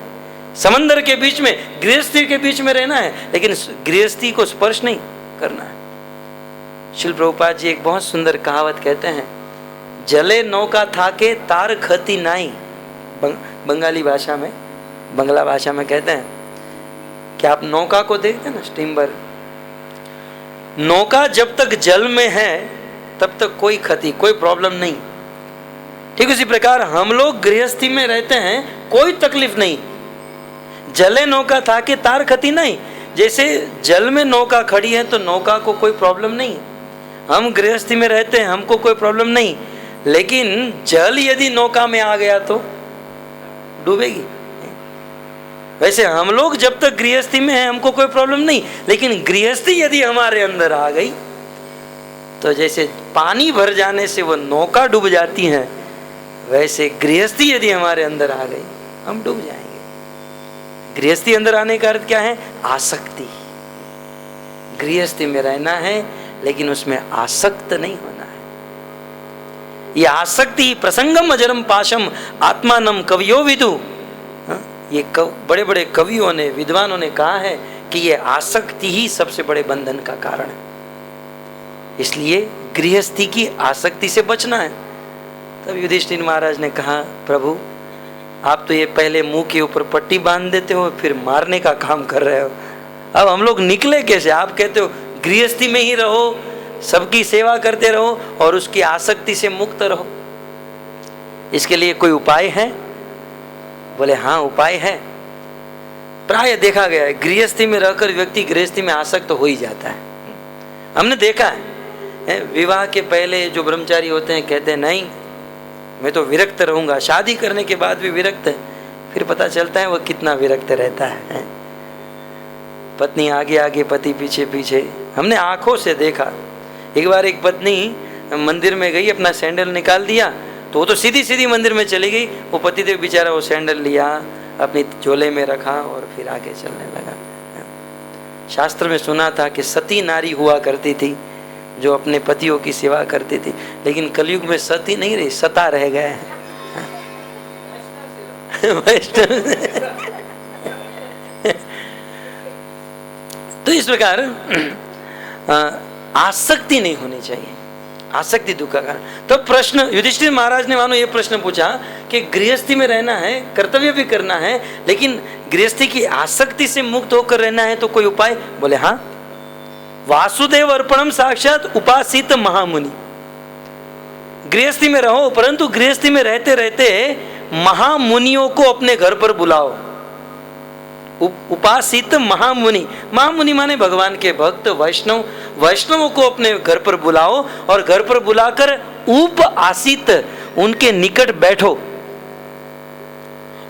समंदर के बीच में, गृहस्थी के बीच में रहना है, लेकिन गृहस्थी को स्पर्श नहीं करना है। श्रील प्रभुपाद जी एक बहुत सुंदर कहावत कहते हैं, जले नौका थाके तार खती नाई। बंगाली भाषा में, बंगला भाषा में कहते हैं कि आप नौका को देखते हैं ना, स्टीमर, नौका जब तक जल में है तब तक कोई क्षति, कोई प्रॉब्लम नहीं। ठीक उसी प्रकार हम लोग गृहस्थी में रहते हैं, कोई तकलीफ नहीं। जले नौका था कि तार खती नहीं। जैसे जल में नौका खड़ी है तो नौका को कोई प्रॉब्लम नहीं। हम गृहस्थी में रहते हैं, हमको कोई प्रॉब्लम नहीं, लेकिन जल यदि नौका में आ गया तो डूबेगी। वैसे हम लोग जब तक गृहस्थी में हैं हमको कोई प्रॉब्लम नहीं, लेकिन गृहस्थी यदि हमारे अंदर आ गई तो जैसे पानी भर जाने से वो नौका डूब जाती है, वैसे गृहस्थी यदि हमारे अंदर आ गई हम डूब जाएंगे। गृहस्थी अंदर आने का अर्थ क्या है? आसक्ति। गृहस्थी में रहना है लेकिन उसमें आसक्त नहीं होना है। ये आसक्ति प्रसंगम अजरम पाशम आत्मानम कवियो विदु। ये बड़े बड़े कवियों ने, विद्वानों ने कहा है कि ये आसक्ति ही सबसे बड़े बंधन का कारण है। इसलिए गृहस्थी की आसक्ति से बचना है। तब युधिष्ठिर महाराज ने कहा, प्रभु आप तो ये पहले मुंह के ऊपर पट्टी बांध देते हो, फिर मारने का काम कर रहे हो, अब हम लोग निकले कैसे? आप कहते हो गृहस्थी में ही रहो, सबकी सेवा करते रहो और उसकी आसक्ति से मुक्त रहो। इसके लिए कोई उपाय है? बोले हाँ उपाय है। प्राय देखा गया है गृहस्थी में रहकर व्यक्ति गृहस्थी में आसक्त हो ही जाता है। हमने देखा है विवाह के पहले जो ब्रह्मचारी होते हैं कहते हैं नहीं मैं तो विरक्त रहूंगा, शादी करने के बाद भी विरक्त है। फिर पता चलता है वो कितना विरक्त रहता है। पत्नी आगे आगे पति पीछे पीछे। हमने आंखों से देखा। एक बार एक पत्नी मंदिर में गई, अपना सैंडल निकाल दिया तो वो तो सीधी सीधी मंदिर में चली गई। वो पतिदेव बेचारा वो सैंडल लिया, अपनी झोले में रखा और फिर आगे चलने लगा। शास्त्र में सुना था कि सती नारी हुआ करती थी जो अपने पतियों की सेवा करती थी, लेकिन कलयुग में सती नहीं रही, सता रह गए हैं। तो इस प्रकार आसक्ति नहीं होनी चाहिए। आसक्ति दुख का कारण। तो प्रश्न युधिष्ठिर महाराज ने मानो ये प्रश्न पूछा कि गृहस्थी में रहना है, कर्तव्य भी करना है, लेकिन गृहस्थी की आसक्ति से मुक्त होकर रहना है तो कोई उपाय? बोले हाँ, वासुदेव अर्पणम साक्षात उपासित महामुनि। गृहस्थी में रहो, परंतु गृहस्थी में रहते रहते महामुनियों को अपने घर पर बुलाओ। उपासित महामुनि, महामुनि माने भगवान के भक्त, वैष्णव। वैष्णवों को अपने घर पर बुलाओ और घर पर बुलाकर उपासित उनके निकट बैठो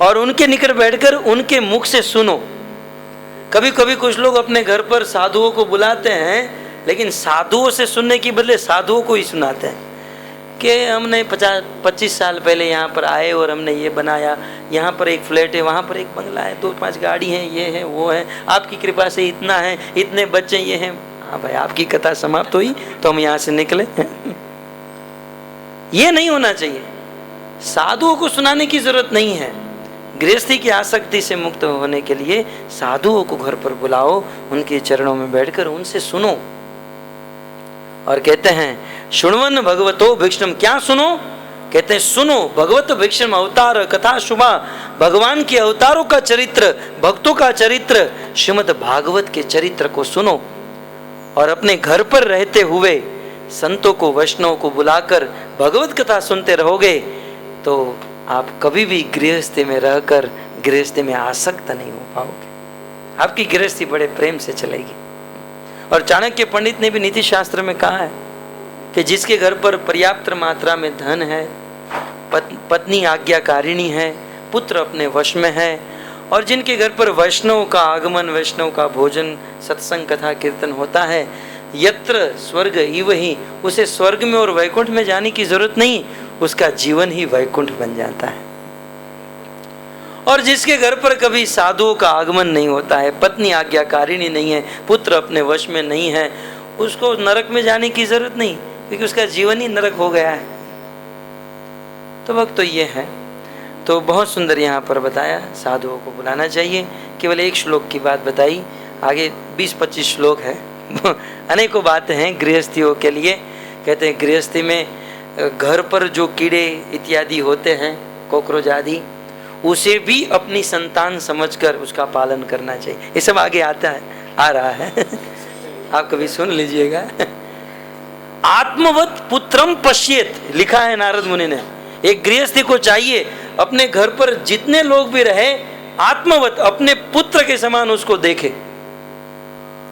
और उनके निकट बैठकर उनके मुख से सुनो। कभी कभी कुछ लोग अपने घर पर साधुओं को बुलाते हैं, लेकिन साधुओं से सुनने की बदले साधुओं को ही सुनाते हैं कि हमने 50-25 साल पहले यहाँ पर आए और हमने ये बनाया, यहाँ पर एक फ्लैट है, वहाँ पर एक बंगला है, 2-5 गाड़ी हैं, ये है वो है, आपकी कृपा से इतना है, इतने बच्चे ये हैं। हाँ भाई आपकी कथा समाप्त हुई तो हम यहाँ से निकले। ये नहीं होना चाहिए। साधुओं को सुनाने की जरूरत नहीं है। गृहस्थी की आसक्ति से मुक्त होने के लिए साधुओं को घर पर बुलाओ, उनके चरणों में बैठकर उनसे सुनो। और कहते हैं शुण्वन भगवतो भिक्षम, क्या सुनो? कहते हैं सुनो भगवत भिक्षम अवतार कथा शुभा, भगवान के अवतारों का चरित्र, भक्तों का चरित्र, श्रीमद् भागवत के चरित्र को सुनो। और अपने घर पर रहते हुए संतों को वैष्णव को बुलाकर भगवत कथा सुनते रहोगे तो आप कभी भी गृहस्थी में रहकर गृहस्थी में आसक्त नहीं हो पाओगे। आपकी गृहस्थी बड़े प्रेम से चलेगी। और चाणक्य पंडित ने भी नीति शास्त्र में कहा है कि जिसके घर पर पर्याप्त मात्रा में धन है, पत्नी आज्ञाकारिणी है, पुत्र अपने वश में है, और जिनके घर पर वैष्णव का आगमन, वैष्णव का भोजन, सत्संग, कथा कीर्तन होता है, यत्र स्वर्ग इव ही, उसे स्वर्ग में और वैकुंठ में जाने की जरूरत नहीं, उसका जीवन ही वैकुंठ बन जाता है। और जिसके घर पर कभी साधुओं का आगमन नहीं होता है, पत्नी आज्ञाकारिणी नहीं है, पुत्र अपने वश में नहीं है, उसको नरक में जाने की जरूरत नहीं, क्योंकि उसका जीवन ही नरक हो गया है। तो वक्त तो ये है। तो बहुत सुंदर यहाँ पर बताया साधुओं को बुलाना चाहिए। केवल एक श्लोक की बात बताई, आगे 20-25 श्लोक है। अनेकों बातें हैं गृहस्थियों के लिए। कहते हैं गृहस्थी में घर पर जो कीड़े इत्यादि होते हैं, कॉकरोच आदि, उसे भी अपनी संतान समझकर उसका पालन करना चाहिए। ये सब आगे आता है, आ रहा है। आप कभी सुन लीजिएगा। आत्मवत पुत्रम पश्येत, लिखा है नारद मुनि ने। एक गृहस्थी को चाहिए अपने घर पर जितने लोग भी रहे, आत्मवत अपने पुत्र के समान उसको देखे।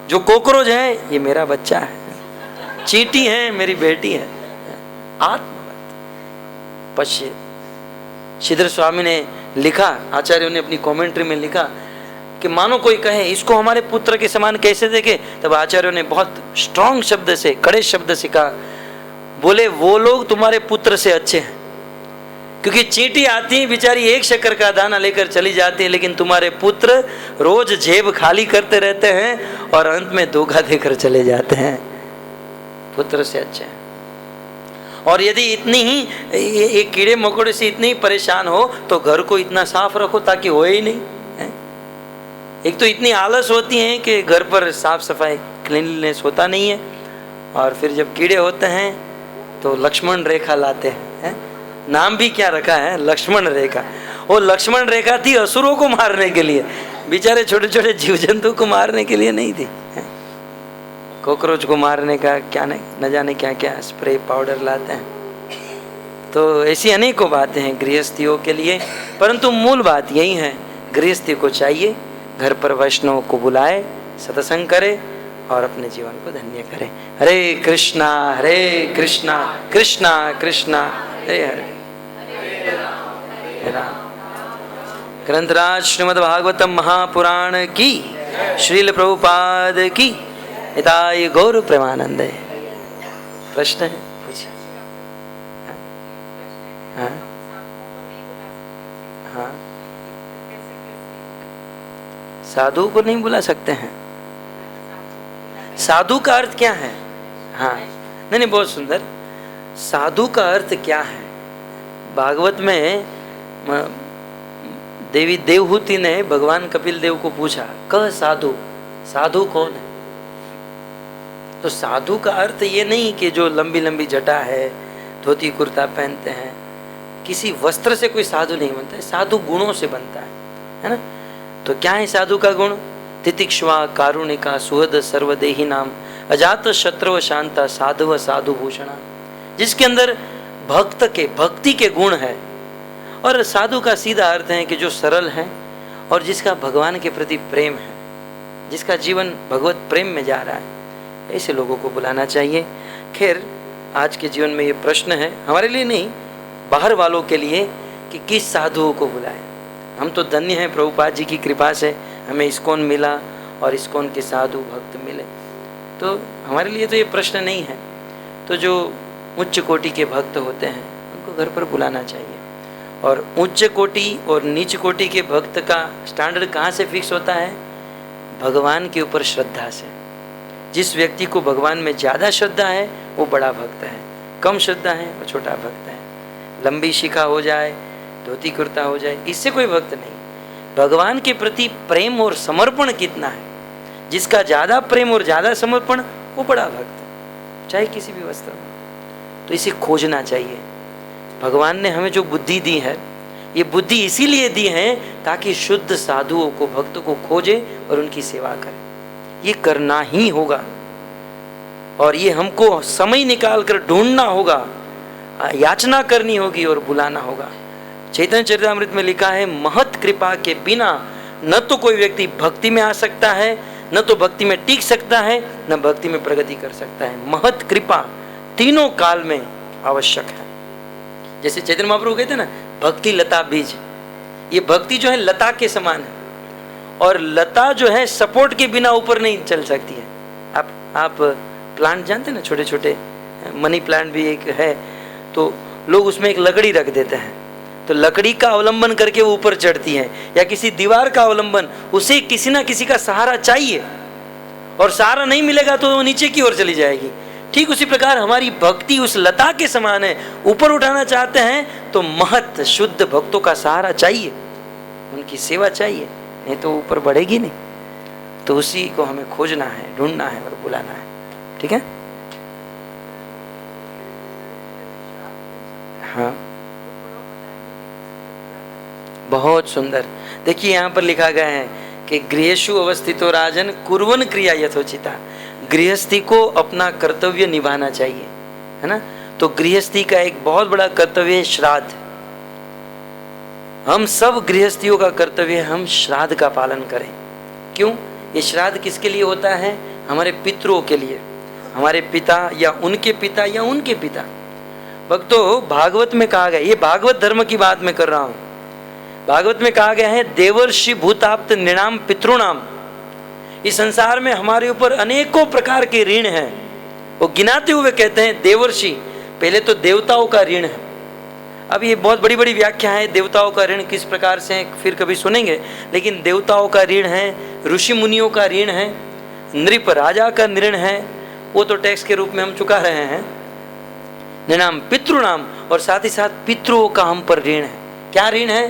जो कॉकरोच है ये मेरा बच्चा है, चींटी है मेरी बेटी है। आत्मवत पश्येत। श्रीधर स्वामी ने लिखा, आचार्यों ने अपनी कमेंट्री में लिखा कि मानो कोई कहे इसको हमारे पुत्र के समान कैसे देखे, तब आचार्यों ने बहुत स्ट्रांग शब्द से, कड़े शब्द से कहा, बोले वो लोग तुम्हारे पुत्र से अच्छे हैं, क्योंकि चींटी आती है बेचारी, एक शक्कर का दाना लेकर चली जाती है, लेकिन तुम्हारे पुत्र रोज जेब खाली करते रहते हैं और अंत में धोखा देकर चले जाते हैं। पुत्र से अच्छे हैं। और यदि इतनी ही एक कीड़े मकोड़े से इतनी ही परेशान हो तो घर को इतना साफ रखो ताकि हो ही नहीं है? एक तो इतनी आलस होती है कि घर पर साफ सफाई, क्लीनलीनेस होता नहीं है, और फिर जब कीड़े होते हैं तो लक्ष्मण रेखा लाते हैं। नाम भी क्या रखा है, लक्ष्मण रेखा। वो लक्ष्मण रेखा थी असुरों को मारने के लिए, बेचारे छोटे छोटे जीव जंतु को मारने के लिए नहीं थी। कॉकरोच को मारने का क्या न जाने क्या क्या स्प्रे पाउडर लाते हैं। तो ऐसी अनेकों बातें हैं गृहस्थियों के लिए, परंतु मूल बात यही है, गृहस्थी को चाहिए घर पर वैष्णव को बुलाए, सत्संग करे और अपने जीवन को धन्य करे। हरे कृष्णा कृष्णा कृष्णा हरे हरे, हरे राम। ग्रंथराज श्रीमद् भागवतम महापुराण की, श्रील प्रभुपाद की, निताय गौर प्रेमानंद। प्रश्न है, पूछिए। हाँ हाँ, साधु को नहीं बुला सकते हैं। साधु का अर्थ क्या है? हाँ नहीं, बहुत सुंदर। साधु का अर्थ क्या है? भागवत में देवी देवहूति ने भगवान कपिल देव को पूछा, कह साधु, साधु कौन है? तो साधु का अर्थ ये नहीं कि जो लंबी लंबी जटा है, धोती कुर्ता पहनते हैं, किसी वस्त्र से कोई साधु नहीं बनता है। साधु गुणों से बनता है ना? तो क्या है साधु का गुण? तितिक्षवा कारुणिका सुहद सर्वदेही नाम अजात शत्रु शांता साधु साधु भूषणा। जिसके अंदर भक्ति के गुण है। और साधु का सीधा अर्थ है कि जो सरल है और जिसका भगवान के प्रति प्रेम है, जिसका जीवन भगवत प्रेम में जा रहा है, ऐसे लोगों को बुलाना चाहिए। खैर आज के जीवन में ये प्रश्न है, हमारे लिए नहीं, बाहर वालों के लिए, कि किस साधुओं को बुलाएं। हम तो धन्य हैं, प्रभुपाद जी की कृपा से हमें इस्कॉन मिला और इस्कॉन के साधु भक्त मिले, तो हमारे लिए तो ये प्रश्न नहीं है। तो जो उच्च कोटि के भक्त होते हैं उनको घर पर बुलाना चाहिए। और उच्च कोटि और नीच कोटि के भक्त का स्टैंडर्ड कहाँ से फिक्स होता है? भगवान के ऊपर श्रद्धा से। जिस व्यक्ति को भगवान में ज़्यादा श्रद्धा है वो बड़ा भक्त है, कम श्रद्धा है वो छोटा भक्त है। लंबी शिखा हो जाए, धोती कुर्ता हो जाए, इससे कोई भक्त नहीं। भगवान के प्रति प्रेम और समर्पण कितना है, जिसका ज़्यादा प्रेम और ज़्यादा समर्पण वो बड़ा भक्त है, चाहे किसी भी वस्त्र में। तो इसे खोजना चाहिए। भगवान ने हमें जो बुद्धि दी है, ये बुद्धि इसीलिए दी है ताकि शुद्ध साधुओं को, भक्तों को खोजे और उनकी सेवा करे। ये करना ही होगा और ये हमको समय निकाल कर ढूंढना होगा, याचना करनी होगी और बुलाना होगा। चैतन्य चरितामृत में लिखा है, महत कृपा के बिना न तो कोई व्यक्ति भक्ति में आ सकता है, न तो भक्ति में टिक सकता है, न भक्ति में प्रगति कर सकता है। महत कृपा तीनों काल में आवश्यक है। जैसे चैतन्य महाप्रभु कहते हैं ना, भक्ति लता बीज। ये भक्ति जो है लता के समान है और लता जो है सपोर्ट के बिना ऊपर नहीं चल सकती है। आप प्लांट जानते हैं ना, छोटे छोटे मनी प्लांट भी एक है, तो लोग उसमें एक लकड़ी रख देते हैं, तो लकड़ी का अवलंबन करके वो ऊपर चढ़ती है, या किसी दीवार का अवलंबन, उसे किसी ना किसी का सहारा चाहिए और सहारा नहीं मिलेगा तो वो नीचे की ओर चली जाएगी। ठीक उसी प्रकार हमारी भक्ति उस लता के समान है। ऊपर उठाना चाहते हैं तो महत शुद्ध भक्तों का सहारा चाहिए, उनकी सेवा चाहिए, नहीं तो ऊपर बढ़ेगी नहीं। तो उसी को हमें खोजना है, ढूंढना है और बुलाना है। ठीक है, हाँ, बहुत सुंदर। देखिए यहाँ पर लिखा गया है कि गृहेषु अवस्थितो राजन कुर्वन् क्रिया यथोचिता। गृहस्थी को अपना कर्तव्य निभाना चाहिए, है ना। तो गृहस्थी का एक बहुत बड़ा कर्तव्य है श्राद्ध। हम सब गृहस्थियों का कर्तव्य है हम श्राद्ध का पालन करें। क्यों? ये श्राद्ध किसके लिए होता है? हमारे पितरों के लिए, हमारे पिता या उनके पिता या उनके पिता। भक्तों, भागवत में कहा गया, ये भागवत धर्म की बात मैं कर रहा हूं, भागवत में कहा गया है, देवर्षि भूताप्त नृणाम पितॄणाम। इस संसार में हमारे ऊपर अनेकों प्रकार के ऋण हैं। वो गिनाते हुए कहते हैं देवर्षि, पहले तो देवताओं का ऋण है। अब ये बहुत बड़ी बड़ी व्याख्या है, देवताओं का ऋण किस प्रकार से है फिर कभी सुनेंगे, लेकिन देवताओं का ऋण है, ऋषि मुनियों का ऋण है, नृप राजा का ऋण है, वो तो टैक्स के रूप में हम चुका रहे हैं। नृणाम पितृणाम, और साथ ही साथ पितरों का हम पर ऋण है। क्या ऋण है?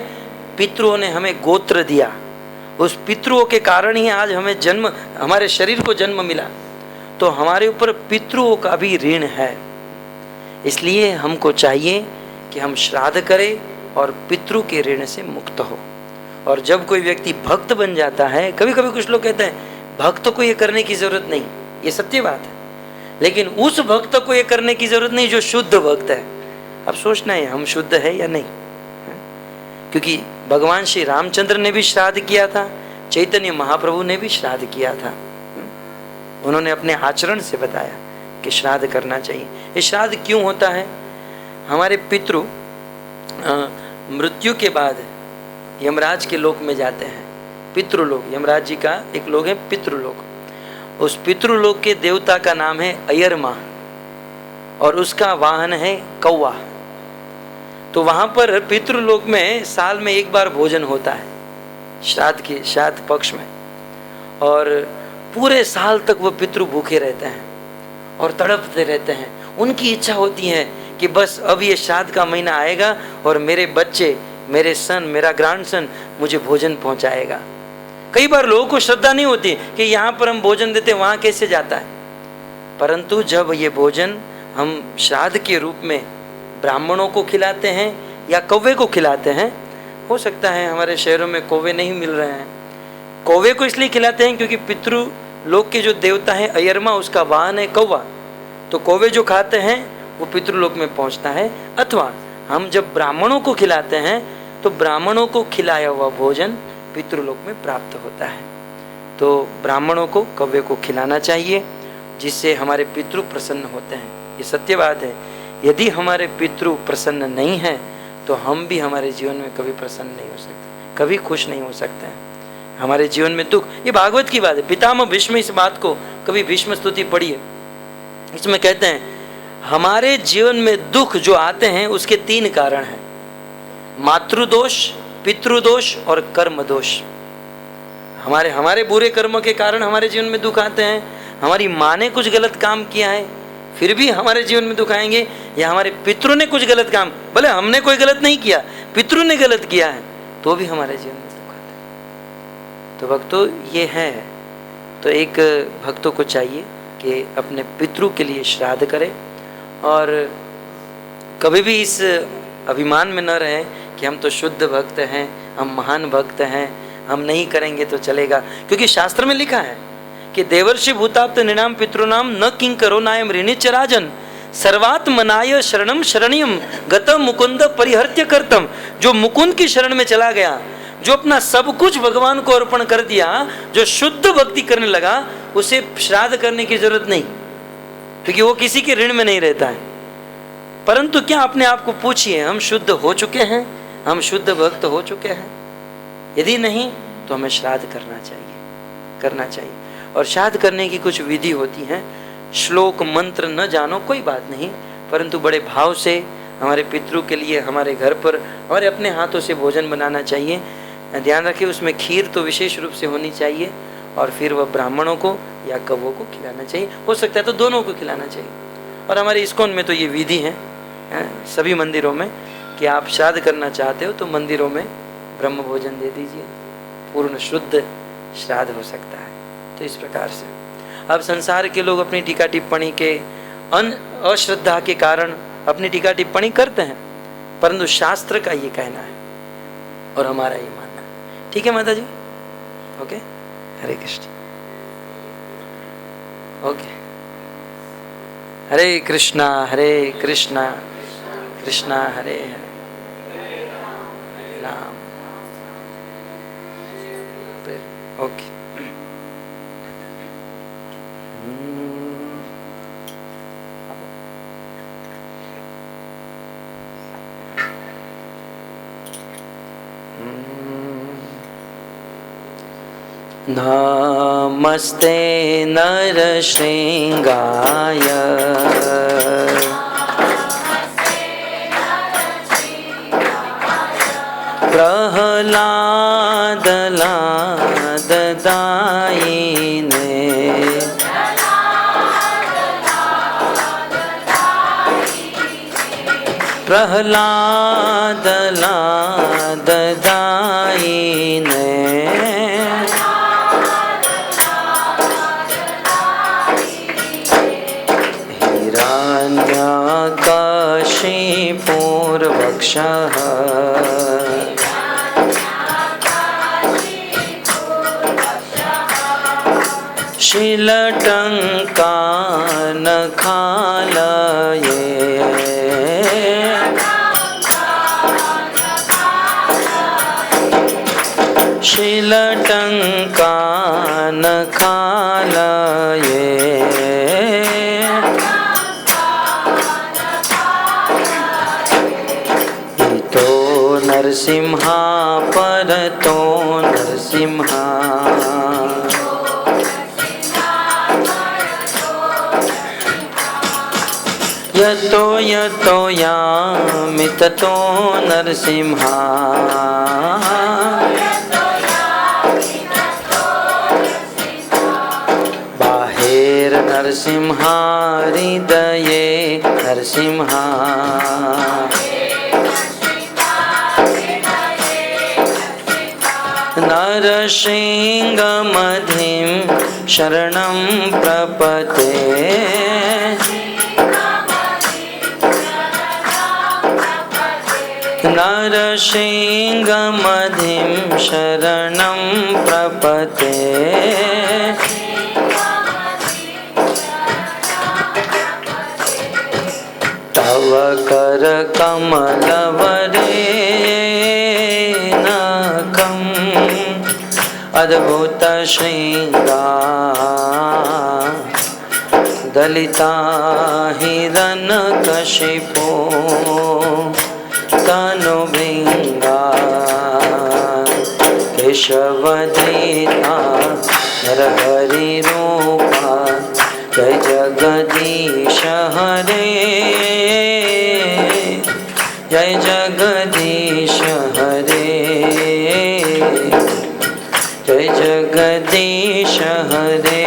पितरों ने हमें गोत्र दिया, उस पितरों के कारण ही आज हमें जन्म, हमारे शरीर को जन्म मिला, तो हमारे ऊपर पितरों का भी ऋण है। इसलिए हमको चाहिए कि हम श्राद्ध करें और पितरों के ऋण से मुक्त हो। और जब कोई व्यक्ति भक्त बन जाता है, कभी कभी कुछ लोग कहते हैं भक्त को ये करने की जरूरत नहीं, ये सत्य बात है, लेकिन उस भक्त को ये करने की जरूरत नहीं जो शुद्ध भक्त है। अब सोचना है हम शुद्ध है या नहीं, क्योंकि भगवान श्री रामचंद्र ने भी श्राद्ध किया था, चैतन्य महाप्रभु ने भी श्राद्ध किया था। उन्होंने अपने आचरण से बताया कि श्राद्ध करना चाहिए। ये श्राद्ध क्यों होता है? हमारे पितृ मृत्यु के बाद यमराज के लोक में जाते हैं। पितृलोक, यमराज जी का एक लोक है पितृलोक। उस पितृलोक के देवता का नाम है अयरमा और उसका वाहन है कौवा। तो वहाँ पर पितृलोक में साल में एक बार भोजन होता है, श्राद्ध पक्ष में, और पूरे साल तक वो पितृ भूखे रहते हैं और तड़पते रहते हैं। उनकी इच्छा होती है कि बस अब ये श्राद्ध का महीना आएगा और मेरे बच्चे, मेरे सन, मेरा ग्रैंडसन मुझे भोजन पहुंचाएगा। कई बार लोगों को श्रद्धा नहीं होती कि यहाँ पर हम भोजन देते, वहाँ कैसे जाता है, परंतु जब ये भोजन हम श्राद्ध के रूप में ब्राह्मणों को खिलाते हैं या कौवे को खिलाते हैं, हो सकता है हमारे शहरों में कौवे नहीं मिल रहे हैं, कौवे को इसलिए खिलाते हैं क्योंकि पितृ लोक के जो देवता है अयरमा, उसका वाहन है कौवा, तो कौवे जो खाते हैं वो पितृलोक में पहुंचता है। अथवा हम जब ब्राह्मणों को खिलाते हैं तो ब्राह्मणों को खिलाया हुआ भोजन पितृलोक में प्राप्त होता है। तो ब्राह्मणों को, कौवे को खिलाना चाहिए, जिससे हमारे पितृ प्रसन्न होते हैं। ये सत्य बात है। यदि हमारे पितृ प्रसन्न नहीं है तो हम भी हमारे जीवन में कभी प्रसन्न नहीं हो सकते, कभी खुश नहीं हो सकते हैं। हमारे जीवन में दुख, ये भागवत की बात है। पितामह भीष्म इस बात को, कभी भीष्म स्तुति पढ़िए, इसमें कहते हैं हमारे जीवन में दुख जो आते हैं उसके 3 कारण हैं, मातृदोष, पितृदोष और कर्म दोष। हमारे बुरे कर्मों के कारण हमारे जीवन में दुख आते हैं, हमारी माँ ने कुछ गलत काम किया है फिर भी हमारे जीवन में दुख आएंगे, या हमारे पितरों ने कुछ गलत काम, भले हमने कोई गलत नहीं किया, पितरों ने गलत किया है, तो भी हमारे जीवन में दुख आता है। तो भक्तों ये है, तो एक भक्तों को चाहिए कि अपने पितरों के लिए श्राद्ध करे और कभी भी इस अभिमान में न रहे कि हम तो शुद्ध भक्त हैं, हम महान भक्त हैं, हम नहीं करेंगे तो चलेगा। क्योंकि शास्त्र में लिखा है कि देवर्षि भूताप्त निनाम पितृनाम न किंकरो नायम ऋणिच राजन सर्वात्मनाय शरणम शरणियम गतम मुकुंद परिहर्त्य करतम। जो मुकुंद की शरण में चला गया, जो अपना सब कुछ भगवान को अर्पण कर दिया, जो शुद्ध भक्ति करने लगा, उसे श्राद्ध करने की जरूरत नहीं, क्योंकि वो किसी के ऋण में नहीं रहता है। परंतु क्या अपने आप को पूछिए, हम शुद्ध हो चुके हैं, हम शुद्ध भक्त हो चुके हैं? यदि नहीं तो हमें श्राद्ध करना चाहिए। और श्राद्ध करने की कुछ विधि होती है। श्लोक मंत्र न जानो कोई बात नहीं, परंतु बड़े भाव से हमारे पितरों के लिए हमारे घर पर हमारे अपने हाथों से भोजन बनाना चाहिए। ध्यान रखिए उसमें खीर तो विशेष रूप से होनी चाहिए, और फिर वह ब्राह्मणों को या कौवों को खिलाना चाहिए, हो सकता है तो दोनों को खिलाना चाहिए। और हमारे इस्कॉन में तो ये विधि है सभी मंदिरों में कि आप श्राद्ध करना चाहते हो तो मंदिरों में ब्रह्म भोजन दे दीजिए, पूर्ण शुद्ध श्राद्ध हो सकता है। तो इस प्रकार से अब संसार के लोग अपनी टीका टिप्पणी के अश्रद्धा के कारण अपनी टीका टिप्पणी करते हैं, परंतु शास्त्र का ये कहना है और हमारा ये मानना है। ठीक है माता जी, ओके, हरे कृष्ण, ओके, हरे कृष्णा कृष्णा हरे हरे राम, ओके। नमस्ते नरसिंहाय प्रहलाद लाददायिने प्रहलाद लाददायिने हिरण्यकशिपुर्वक्षः शीलटङ्कानखालये शीलटङ्कानखालये इतो नरसिंहा परतो नरसिंहा यतो यतो यामि ततो नरसिंहा बाहेर नरसिंहा हृदये नरसिंहा नरसिंहमधिं शरणं प्रपद्ये नरसिंहमधिं शरणं प्रपद्ये तव करकमलवरेणकम् अद्भुत श्रृंगार दलिता हिरण्यकशिपो तनुभृंगा केशवदीता नरहरि रूपा जय जगदीश हरे जय जगदीश हरे जय जगदीश हरे।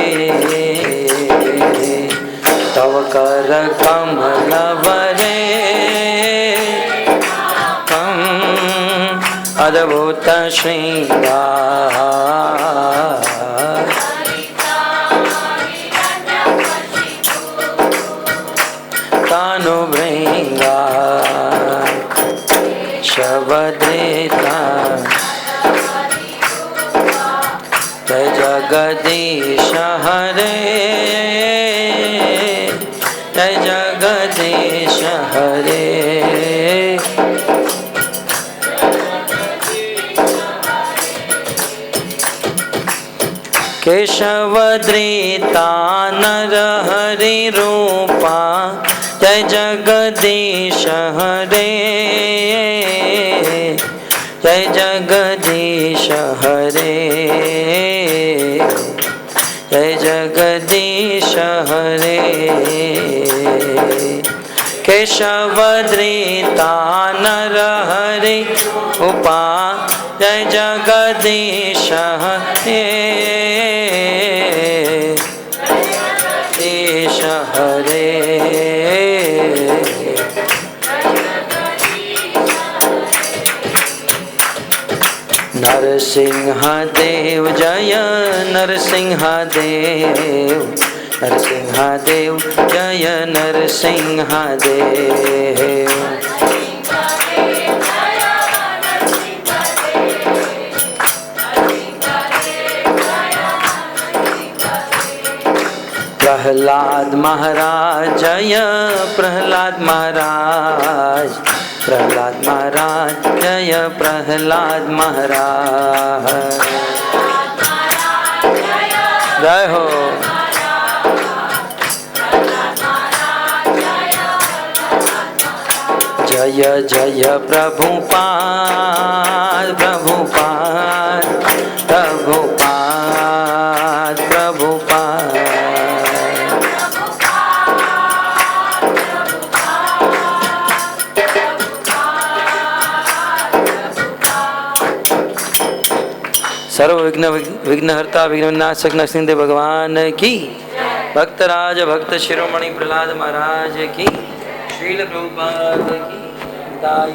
तव कर कमल वरे अद्भुत श्रृंगार कानु भृंगा शबद्रेता जय जगदीश हरे जय जगदीश हरे केशवद्रेता नर हरि रूपा जय जगदीश हरे जय जगदीश हरे जय जगदीश हरे केशवद्रेता नर हरि रूपा जय जगदीश हरे जगदीश हरे नरसिंह देव जय नरसिंह देव नरसिंह देव जय नरसिंह देव प्रहलाद महाराज जय प्रहलाद महाराज प्रहलाद महाराज जय प्रहलाद महाराज जय हो जय जय प्रभुपाद प्रभुपाद प्रभुपाद प्रभुपाद सर्व विघ्नहर्ता विघ्ननाशक नरसिंह भगवान की भक्तराज भक्त शिरोमणि प्रहलाद महाराज की श्रील प्रभुपाद की दाई